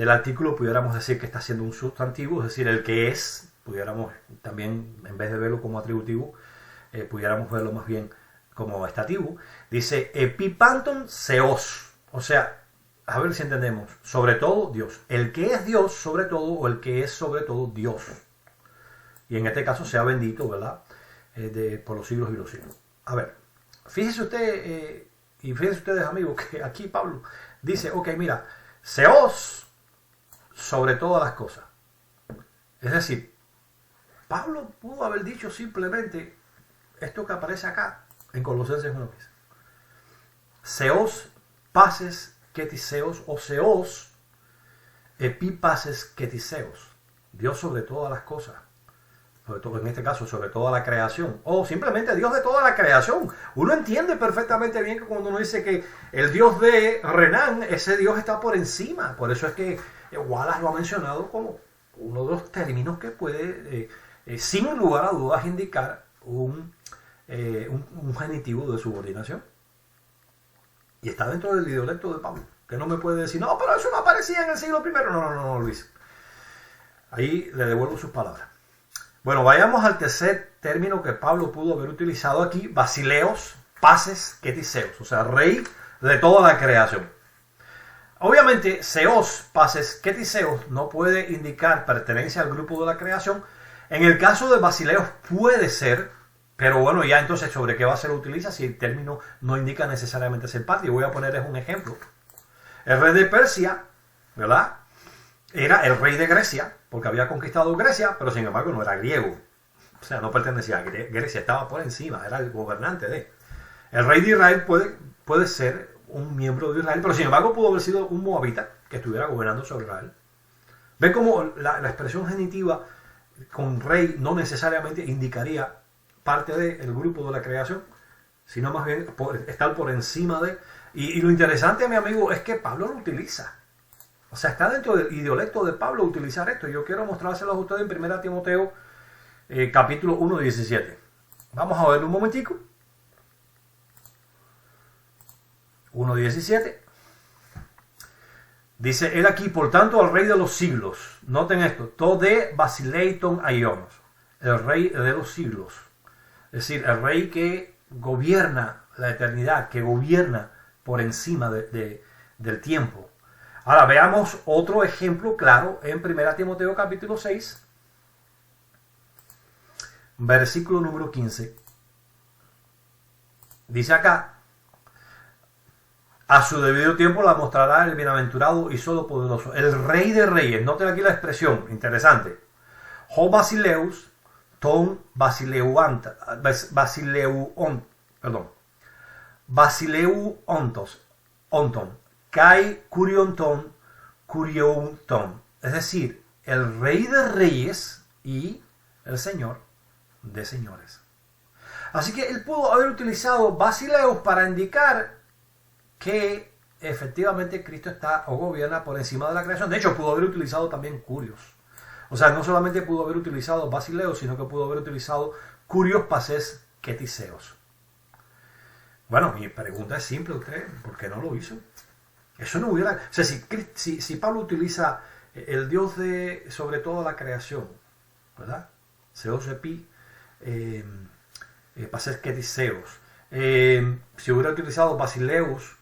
artículo, pudiéramos decir que está siendo un sustantivo, es decir, el que es, pudiéramos también, en vez de verlo como atributivo, pudiéramos verlo más bien como estativo. Dice epipanton seos, o sea, a ver si entendemos, sobre todo Dios, el que es Dios sobre todo, o el que es sobre todo Dios, y en este caso sea bendito, ¿verdad?, por los siglos y los siglos. A ver, fíjese usted, y fíjense ustedes, amigos, que aquí Pablo dice, ok, mira, seos sobre todas las cosas. Es decir, Pablo pudo haber dicho simplemente esto que aparece acá en Colosenses 1:15. Seos pases quetiseos, o seos epipases quetiseos. Dios sobre todas las cosas. Sobre todo, en este caso, sobre toda la creación. O simplemente Dios de toda la creación. Uno entiende perfectamente bien que cuando uno dice que el Dios de Renan, ese Dios está por encima. Por eso es que Wallace lo ha mencionado como uno de los términos que puede, sin lugar a dudas, indicar un genitivo de subordinación. Y está dentro del idiolecto de Pablo, que no me puede decir, no, pero eso no aparecía en el siglo I. No, Luis. Ahí le devuelvo sus palabras. Bueno, vayamos al tercer término que Pablo pudo haber utilizado aquí, basileos, pases, quetiseos, o sea, rey de toda la creación. Obviamente, seos, pases, quetiseos no puede indicar pertenencia al grupo de la creación. En el caso de basileos puede ser, pero bueno, ya entonces, ¿sobre qué base lo utiliza si el término no indica necesariamente ser parte? Y voy a ponerles un ejemplo. El rey de Persia, ¿verdad?, era el rey de Grecia, porque había conquistado Grecia, pero sin embargo no era griego. O sea, no pertenecía a Grecia, estaba por encima, era el gobernante de. El rey de Israel puede ser un miembro de Israel, pero sin embargo pudo haber sido un moabita que estuviera gobernando sobre Israel. ¿Ven cómo la expresión genitiva con rey no necesariamente indicaría parte del grupo de la creación, sino más bien estar por encima de? Y lo interesante, mi amigo, es que Pablo lo utiliza. O sea, está dentro del idiolecto de Pablo utilizar esto. Yo quiero mostrárselos a ustedes en 1 Timoteo capítulo 1:17. Vamos a verlo un momentico. 1:17. Dice él aquí, por tanto, al rey de los siglos. Noten esto. Tode basileiton aionos. El rey de los siglos. Es decir, el rey que gobierna la eternidad, que gobierna por encima del tiempo. Ahora veamos otro ejemplo claro en 1 Timoteo capítulo 6, versículo número 15. Dice acá, a su debido tiempo la mostrará el bienaventurado y solo poderoso, el rey de reyes. Noten aquí la expresión, interesante. Ho basileus, ton basileu onton, kai curionton, curionton. Es decir, el rey de reyes y el señor de señores. Así que él pudo haber utilizado basileus para indicar que efectivamente Cristo está o gobierna por encima de la creación. De hecho, pudo haber utilizado también curios. O sea, no solamente pudo haber utilizado basileus, sino que pudo haber utilizado curios pases quetiseos. Bueno, mi pregunta es simple a usted, ¿por qué no lo hizo? Eso no hubiera... O sea, si Pablo utiliza el Dios de sobre toda la creación, ¿verdad? Zeus epi, pases ketiseos. Si hubiera utilizado Basileus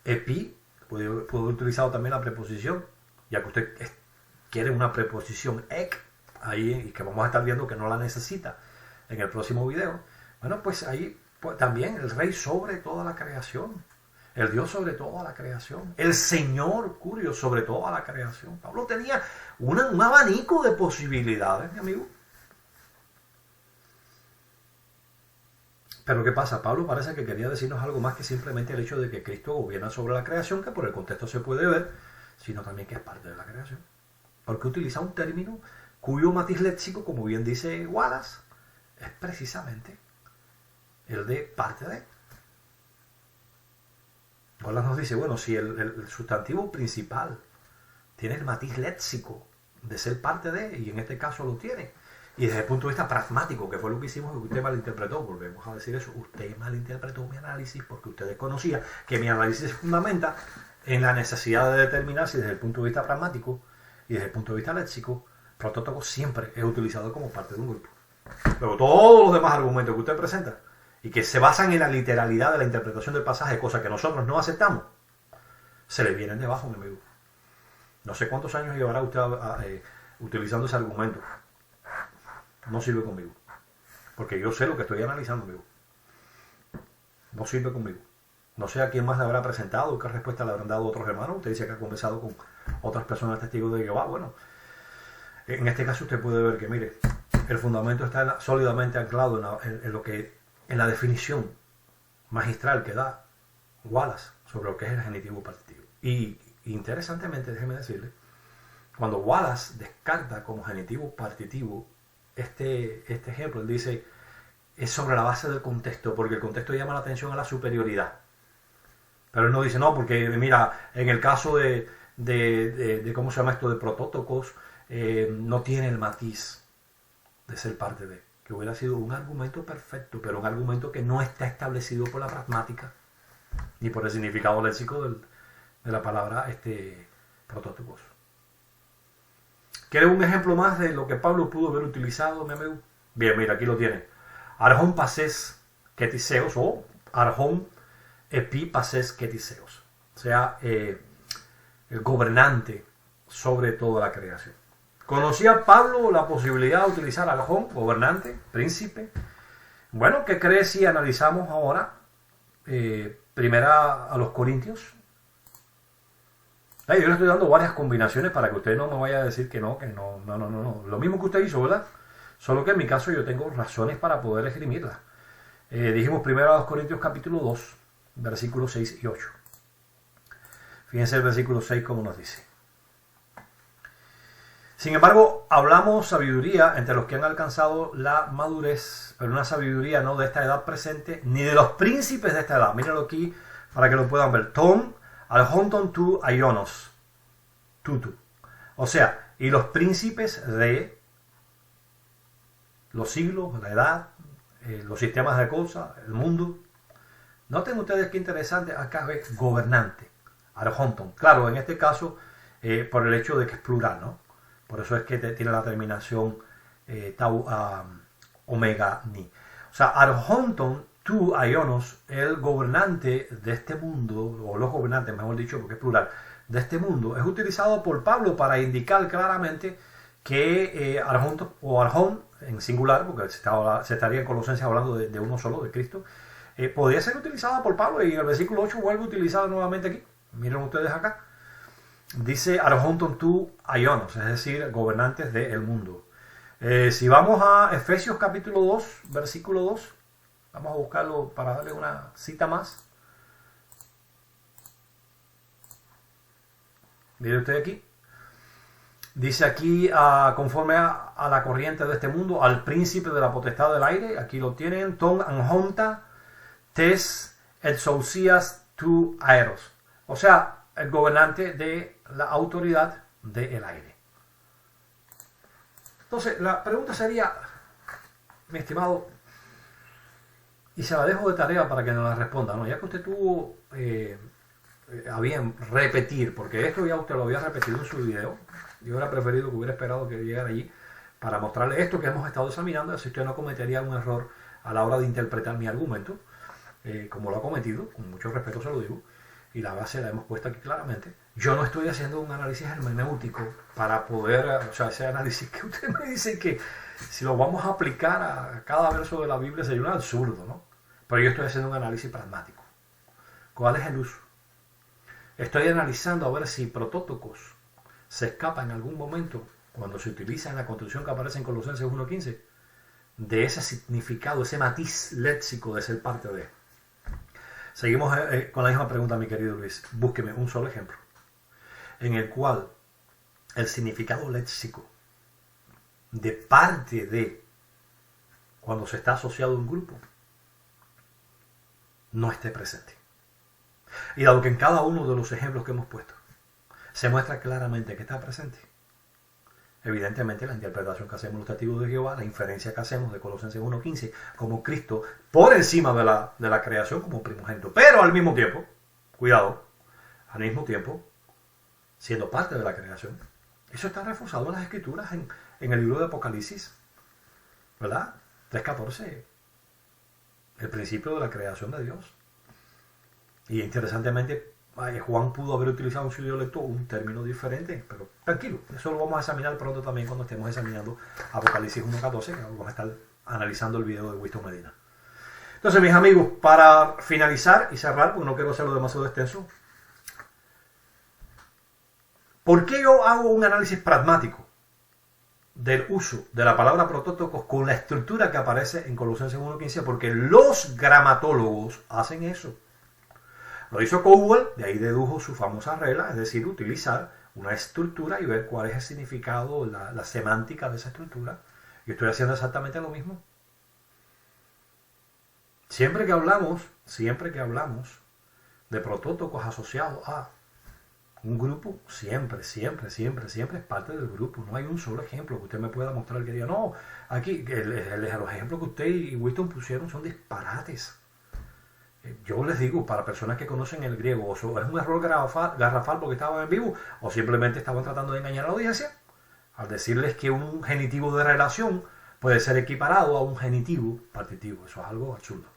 epi, puede haber utilizado también la preposición, ya que usted quiere una preposición ek, ahí, y que vamos a estar viendo que no la necesita en el próximo video. Bueno, pues ahí pues, también el rey sobre toda la creación, el Dios sobre toda la creación, el Señor curio sobre toda la creación. Pablo tenía un abanico de posibilidades, mi amigo. Pero ¿qué pasa? Pablo parece que quería decirnos algo más que simplemente el hecho de que Cristo gobierna sobre la creación, que por el contexto se puede ver, sino también que es parte de la creación. Porque utiliza un término cuyo matiz léxico, como bien dice Wallace, es precisamente el de parte de. Wallace nos dice, bueno, si el sustantivo principal tiene el matiz léxico de ser parte de, y en este caso lo tiene, y desde el punto de vista pragmático, que fue lo que hicimos, que usted malinterpretó, volvemos a decir eso, usted malinterpretó mi análisis porque usted desconocía que mi análisis se fundamenta en la necesidad de determinar si desde el punto de vista pragmático y desde el punto de vista léxico, protótipo siempre es utilizado como parte de un grupo. Luego todos los demás argumentos que usted presenta y que se basan en la literalidad de la interpretación del pasaje, cosa que nosotros no aceptamos, se le vienen debajo, mi amigo. No sé cuántos años llevará usted utilizando ese argumento. No sirve conmigo. Porque yo sé lo que estoy analizando, amigo. No sirve conmigo. No sé a quién más le habrá presentado, qué respuesta le habrán dado otros hermanos. Usted dice que ha conversado con otras personas testigos de Jehová. Bueno, en este caso usted puede ver que, mire, el fundamento está sólidamente anclado en la definición magistral que da Wallace sobre lo que es el genitivo partitivo. Y interesantemente, déjeme decirle, cuando Wallace descarta como genitivo partitivo este ejemplo, él dice, es sobre la base del contexto, porque el contexto llama la atención a la superioridad. Pero él no dice, no, porque mira, en el caso de ¿cómo se llama esto? De protótocos, no tiene el matiz de ser parte de, que hubiera sido un argumento perfecto, pero un argumento que no está establecido por la pragmática, ni por el significado léxico de la palabra protótocos. ¿Quieres un ejemplo más de lo que Pablo pudo haber utilizado, mi amigo? Bien, mira, aquí lo tiene. Arjón pases ketiseos o arjón epi pases ketiseos. O sea, el gobernante sobre toda la creación. ¿Conocía Pablo la posibilidad de utilizar arjón, gobernante, príncipe? Bueno, ¿qué crees si analizamos ahora primera a los Corintios? Yo le estoy dando varias combinaciones para que usted no me vaya a decir que no. No. Lo mismo que usted hizo, ¿verdad? Solo que en mi caso yo tengo razones para poder esgrimirlas. Dijimos primero a los Corintios capítulo 2, versículos 6 y 8. Fíjense el versículo 6 como nos dice. Sin embargo, hablamos sabiduría entre los que han alcanzado la madurez, pero una sabiduría no de esta edad presente, ni de los príncipes de esta edad. Mírenlo aquí para que lo puedan ver. Tom Aljonton tu aionos, tutu. O sea, y los príncipes de los siglos, la edad, los sistemas de cosas, el mundo. Noten ustedes qué interesante, acá ve gobernante, Arjonton. Claro, en este caso, por el hecho de que es plural, ¿no? Por eso es que tiene la terminación tau omega ni. O sea, Arjonton tu aionos, el gobernante de este mundo, o los gobernantes, mejor dicho, porque es plural, de este mundo, es utilizado por Pablo para indicar claramente que Arjonton, o Arjón, en singular, porque se estaría en Colosenses hablando de uno solo, de Cristo, podría ser utilizada por Pablo, y en el versículo 8 vuelve a utilizar nuevamente aquí. Miren ustedes acá. Dice Arjonton tu aionos, es decir, gobernantes del mundo. Si vamos a Efesios capítulo 2, versículo 2, vamos a buscarlo para darle una cita más. Mire usted aquí. Dice aquí, conforme a la corriente de este mundo, al príncipe de la potestad del aire. Aquí lo tienen. Ton anjonta tes exousias tu aeros. O sea, el gobernante de la autoridad del aire. Entonces, la pregunta sería, mi estimado, Y se la dejo de tarea para que nos la responda, ¿no? Ya que usted tuvo a bien repetir, porque esto ya usted lo había repetido en su video, yo hubiera preferido que hubiera esperado que llegara allí para mostrarle esto que hemos estado examinando, así usted no cometería un error a la hora de interpretar mi argumento, como lo ha cometido, con mucho respeto se lo digo, y la base la hemos puesto aquí claramente. Yo no estoy haciendo un análisis hermenéutico para poder, o sea, ese análisis que usted me dice que si lo vamos a aplicar a cada verso de la Biblia sería un absurdo, ¿no? Pero yo estoy haciendo un análisis pragmático. ¿Cuál es el uso? Estoy analizando a ver si protótocos se escapa en algún momento, cuando se utiliza en la construcción que aparece en Colosenses 1.15, de ese significado, ese matiz léxico de ser parte de. Seguimos con la misma pregunta, mi querido Luis. Búsqueme un solo ejemplo en el cual el significado léxico de parte de, cuando se está asociado a un grupo, no esté presente. Y dado que en cada uno de los ejemplos que hemos puesto se muestra claramente que está presente, evidentemente la interpretación que hacemos los testigos de Jehová, la inferencia que hacemos de Colosenses 1.15 como Cristo por encima de la creación como primogénito, pero al mismo tiempo, cuidado, al mismo tiempo siendo parte de la creación. Eso está reforzado en las escrituras en el libro de Apocalipsis, ¿verdad? 3.14, el principio de la creación de Dios. Y interesantemente, Juan pudo haber utilizado en su dialecto un término diferente, pero tranquilo, eso lo vamos a examinar pronto también cuando estemos examinando Apocalipsis 1.14, que vamos a estar analizando el video de Winston Medina. Entonces, mis amigos, para finalizar y cerrar, porque no quiero hacerlo demasiado extenso, ¿por qué yo hago un análisis pragmático del uso de la palabra protótocos con la estructura que aparece en Colosenses 1.15? Porque los gramatólogos hacen eso. Lo hizo Cowell, de ahí dedujo su famosa regla, es decir, utilizar una estructura y ver cuál es el significado, la semántica de esa estructura. Yo estoy haciendo exactamente lo mismo. Siempre que hablamos de protótocos asociados a un grupo, siempre es parte del grupo. No hay un solo ejemplo que usted me pueda mostrar que diga, no, aquí los ejemplos que usted y Winston pusieron son disparates. Yo les digo, para personas que conocen el griego, o es un error garrafal porque estaban en vivo, o simplemente estaban tratando de engañar a la audiencia, al decirles que un genitivo de relación puede ser equiparado a un genitivo partitivo. Eso es algo absurdo.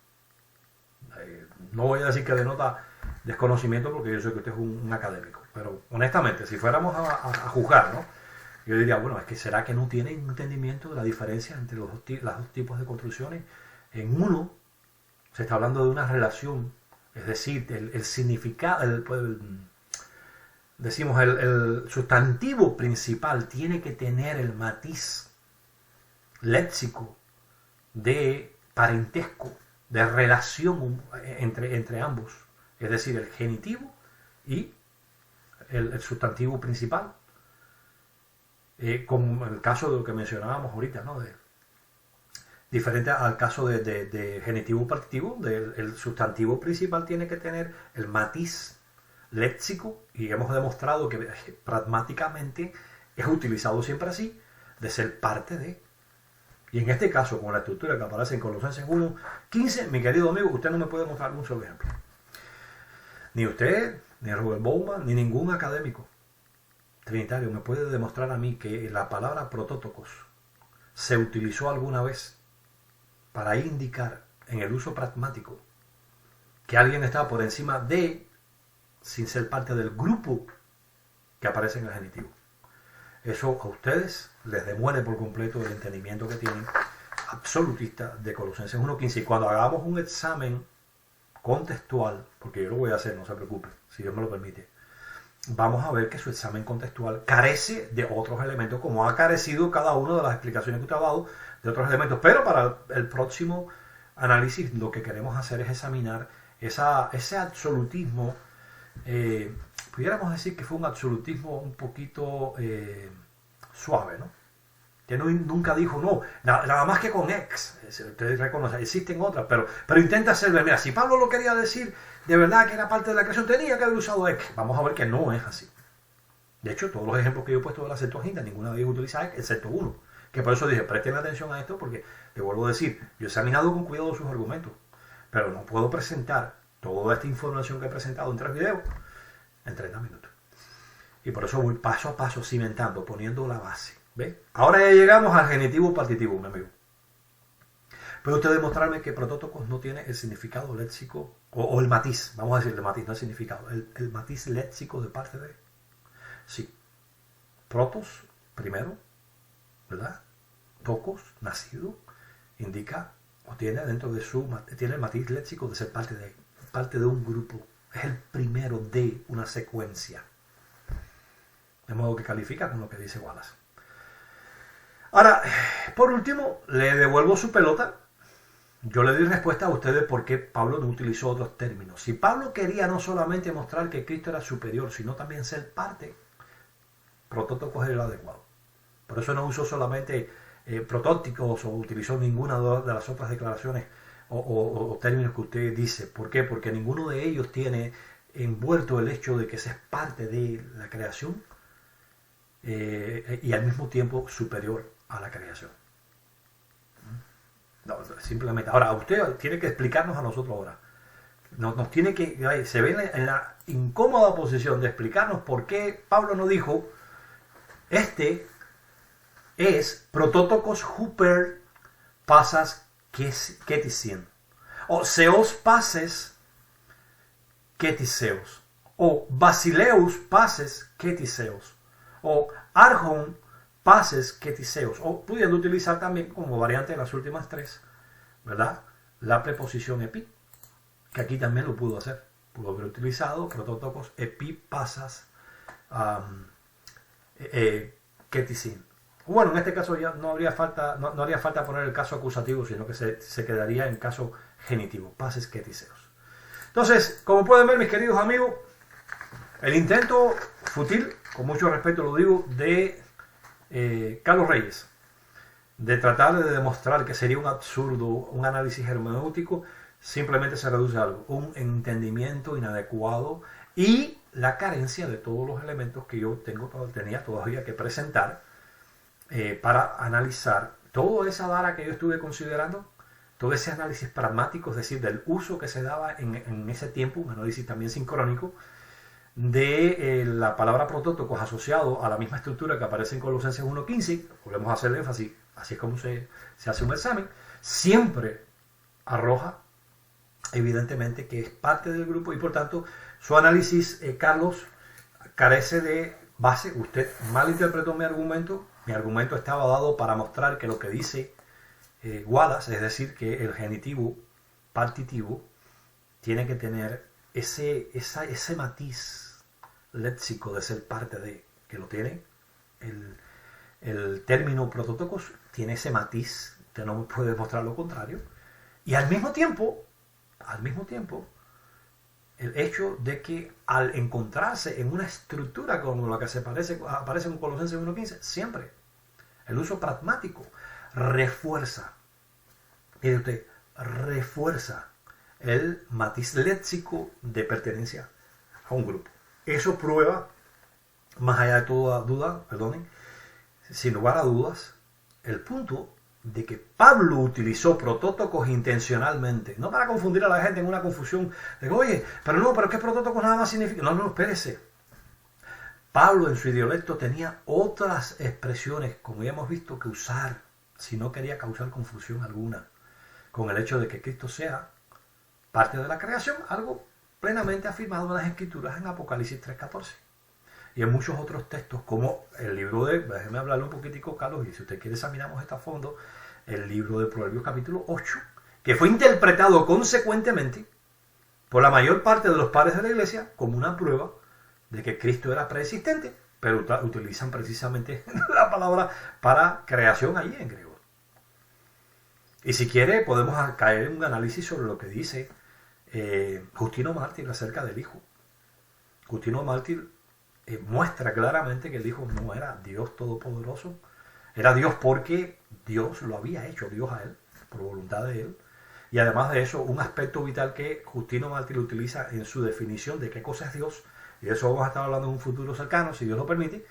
No voy a decir que denota desconocimiento, porque yo sé que usted es un académico, pero honestamente, si fuéramos a juzgar, ¿no? Yo diría, bueno, es que ¿será que no tienen entendimiento de la diferencia entre los dos tipos de construcciones? En uno se está hablando de una relación, es decir, el significado, decimos, el sustantivo principal tiene que tener el matiz léxico de parentesco, de relación entre ambos, es decir, el genitivo y el sustantivo principal, como el caso de lo que mencionábamos ahorita, ¿no? Diferente al caso de genitivo partitivo, el sustantivo principal tiene que tener el matiz léxico, y hemos demostrado que pragmáticamente es utilizado siempre así, de ser parte de. Y en este caso, con la estructura que aparece en Colosenses 1.15, mi querido amigo, usted no me puede mostrar un solo ejemplo. Ni usted, ni Robert Bowman, ni ningún académico trinitario me puede demostrar a mí que la palabra protótocos se utilizó alguna vez para indicar en el uso pragmático que alguien está por encima de, sin ser parte del grupo que aparece en el genitivo. Eso a ustedes les demuele por completo el entendimiento que tienen absolutista de Colosenses 1.15. Y cuando hagamos un examen contextual, porque yo lo voy a hacer, no se preocupe, si Dios me lo permite, vamos a ver que su examen contextual carece de otros elementos, como ha carecido cada una de las explicaciones que usted ha dado de otros elementos. Pero para el próximo análisis lo que queremos hacer es examinar ese absolutismo. Pudiéramos decir que fue un absolutismo un poquito suave, ¿no? Que nunca dijo, no, nada más que con ex. Ustedes reconocen, existen otras, pero intenta hacerlo. Mira, si Pablo lo quería decir de verdad que era parte de la creación, tenía que haber usado ex. Vamos a ver que no es así. De hecho, todos los ejemplos que yo he puesto de la Septuaginta, ninguna de ellos utiliza ex, excepto uno. Que por eso dije, presten atención a esto, porque te vuelvo a decir, yo he examinado con cuidado sus argumentos. Pero no puedo presentar toda esta información que he presentado en 3 videos en 30 minutos. Y por eso voy paso a paso cimentando, poniendo la base. ¿Ve? Ahora ya llegamos al genitivo partitivo, mi amigo. ¿Puede usted demostrarme que protótocos no tiene el significado léxico, o el matiz, vamos a decir el matiz, no el significado, el matiz léxico de parte de? Sí. Protos, primero, ¿verdad? Tocos, nacido, indica, o tiene dentro de tiene el matiz léxico de ser parte de un grupo. Es el primero de una secuencia. De modo que califica con lo que dice Wallace. Ahora, por último, le devuelvo su pelota. Yo le di respuesta a ustedes por qué Pablo no utilizó otros términos. Si Pablo quería no solamente mostrar que Cristo era superior, sino también ser parte, protótocos es el adecuado. Por eso no usó solamente protótipos o utilizó ninguna de las otras declaraciones o términos que usted dice. ¿Por qué? Porque ninguno de ellos tiene envuelto el hecho de que se es parte de la creación y al mismo tiempo superior a la creación. No, simplemente. Ahora, usted tiene que explicarnos a nosotros ahora. Nos tiene que, se ve en la incómoda posición de explicarnos por qué Pablo no dijo, este es protótocos huper pasas ketisien, o seos pases ketiseos, o basileus pases ketiseos, o arjon pases ketiseos, o pudiendo utilizar también como variante de las últimas 3, ¿verdad? La preposición epi, que aquí también lo pudo hacer. Pudo haber utilizado protótocos epi pasas ketisin. Bueno, en este caso ya no haría falta poner el caso acusativo, sino que se quedaría en caso genitivo, pases ketiseos. Entonces, como pueden ver, mis queridos amigos, el intento fútil, con mucho respeto lo digo, de Carlos Reyes, de tratar de demostrar que sería un absurdo un análisis hermenéutico, simplemente se reduce a algo, un entendimiento inadecuado y la carencia de todos los elementos que yo tenía todavía que presentar para analizar toda esa vara que yo estuve considerando, todo ese análisis pragmático, es decir, del uso que se daba en ese tiempo, un análisis también sincrónico, de la palabra protótocos asociado a la misma estructura que aparece en Colosenses 1.15, volvemos a hacer énfasis, así es como se hace un examen, siempre arroja evidentemente que es parte del grupo y por tanto su análisis, Carlos, carece de base. Usted malinterpretó mi argumento estaba dado para mostrar que lo que dice Wallace, es decir, que el genitivo partitivo tiene que tener ese matiz léxico de ser parte de, que lo tiene. El término protótocos tiene ese matiz, usted no puede demostrar lo contrario. Y al mismo tiempo, el hecho de que al encontrarse en una estructura como la que aparece en Colosenses 1.15, siempre el uso pragmático refuerza, mire usted, refuerza el matiz léxico de pertenencia a un grupo. Eso prueba, más allá de toda duda, sin lugar a dudas, el punto de que Pablo utilizó protótocos intencionalmente, no para confundir a la gente en una confusión de, oye, pero ¿qué protótocos nada más significa? No, espérese. Pablo en su idiolecto tenía otras expresiones, como ya hemos visto, que usar, si no quería causar confusión alguna, con el hecho de que Cristo sea parte de la creación, algo plenamente afirmado en las Escrituras en Apocalipsis 3.14. Y en muchos otros textos, como el libro déjeme hablarle un poquitico, Carlos, y si usted quiere examinamos esto a fondo, el libro de Proverbios capítulo 8, que fue interpretado consecuentemente por la mayor parte de los padres de la iglesia como una prueba de que Cristo era preexistente, pero utilizan precisamente la palabra para creación allí en griego. Y si quiere, podemos caer en un análisis sobre lo que dice Justino Mártir acerca del Hijo. Justino Mártir muestra claramente que el Hijo no era Dios Todopoderoso, era Dios porque Dios lo había hecho Dios a él, por voluntad de él. Y además de eso, un aspecto vital que Justino Mártir utiliza en su definición de qué cosa es Dios, y de eso vamos a estar hablando en un futuro cercano, si Dios lo permite.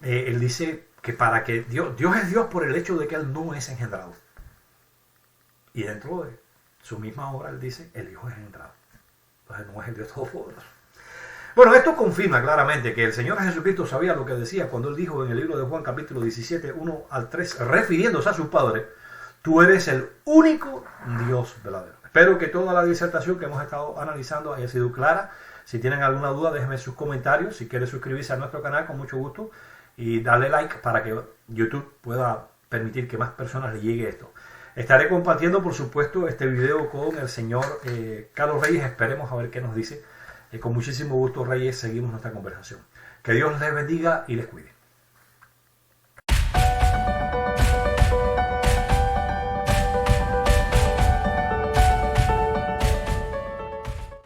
Él dice que para que Dios es Dios por el hecho de que Él no es engendrado. Y dentro su misma obra, él dice, el Hijo es engendrado. Entonces no es el Dios Todopoderoso. Bueno, esto confirma claramente que el Señor Jesucristo sabía lo que decía cuando Él dijo en el libro de Juan capítulo 17, 1 al 3, refiriéndose a su Padre, tú eres el único Dios verdadero. Espero que toda la disertación que hemos estado analizando haya sido clara. Si tienen alguna duda, déjenme sus comentarios. Si quieren suscribirse a nuestro canal, con mucho gusto. Y darle like para que YouTube pueda permitir que más personas le llegue esto. Estaré compartiendo, por supuesto, este video con el señor Carlos Reyes. Esperemos a ver qué nos dice. Con muchísimo gusto, Reyes, seguimos nuestra conversación. Que Dios les bendiga y les cuide.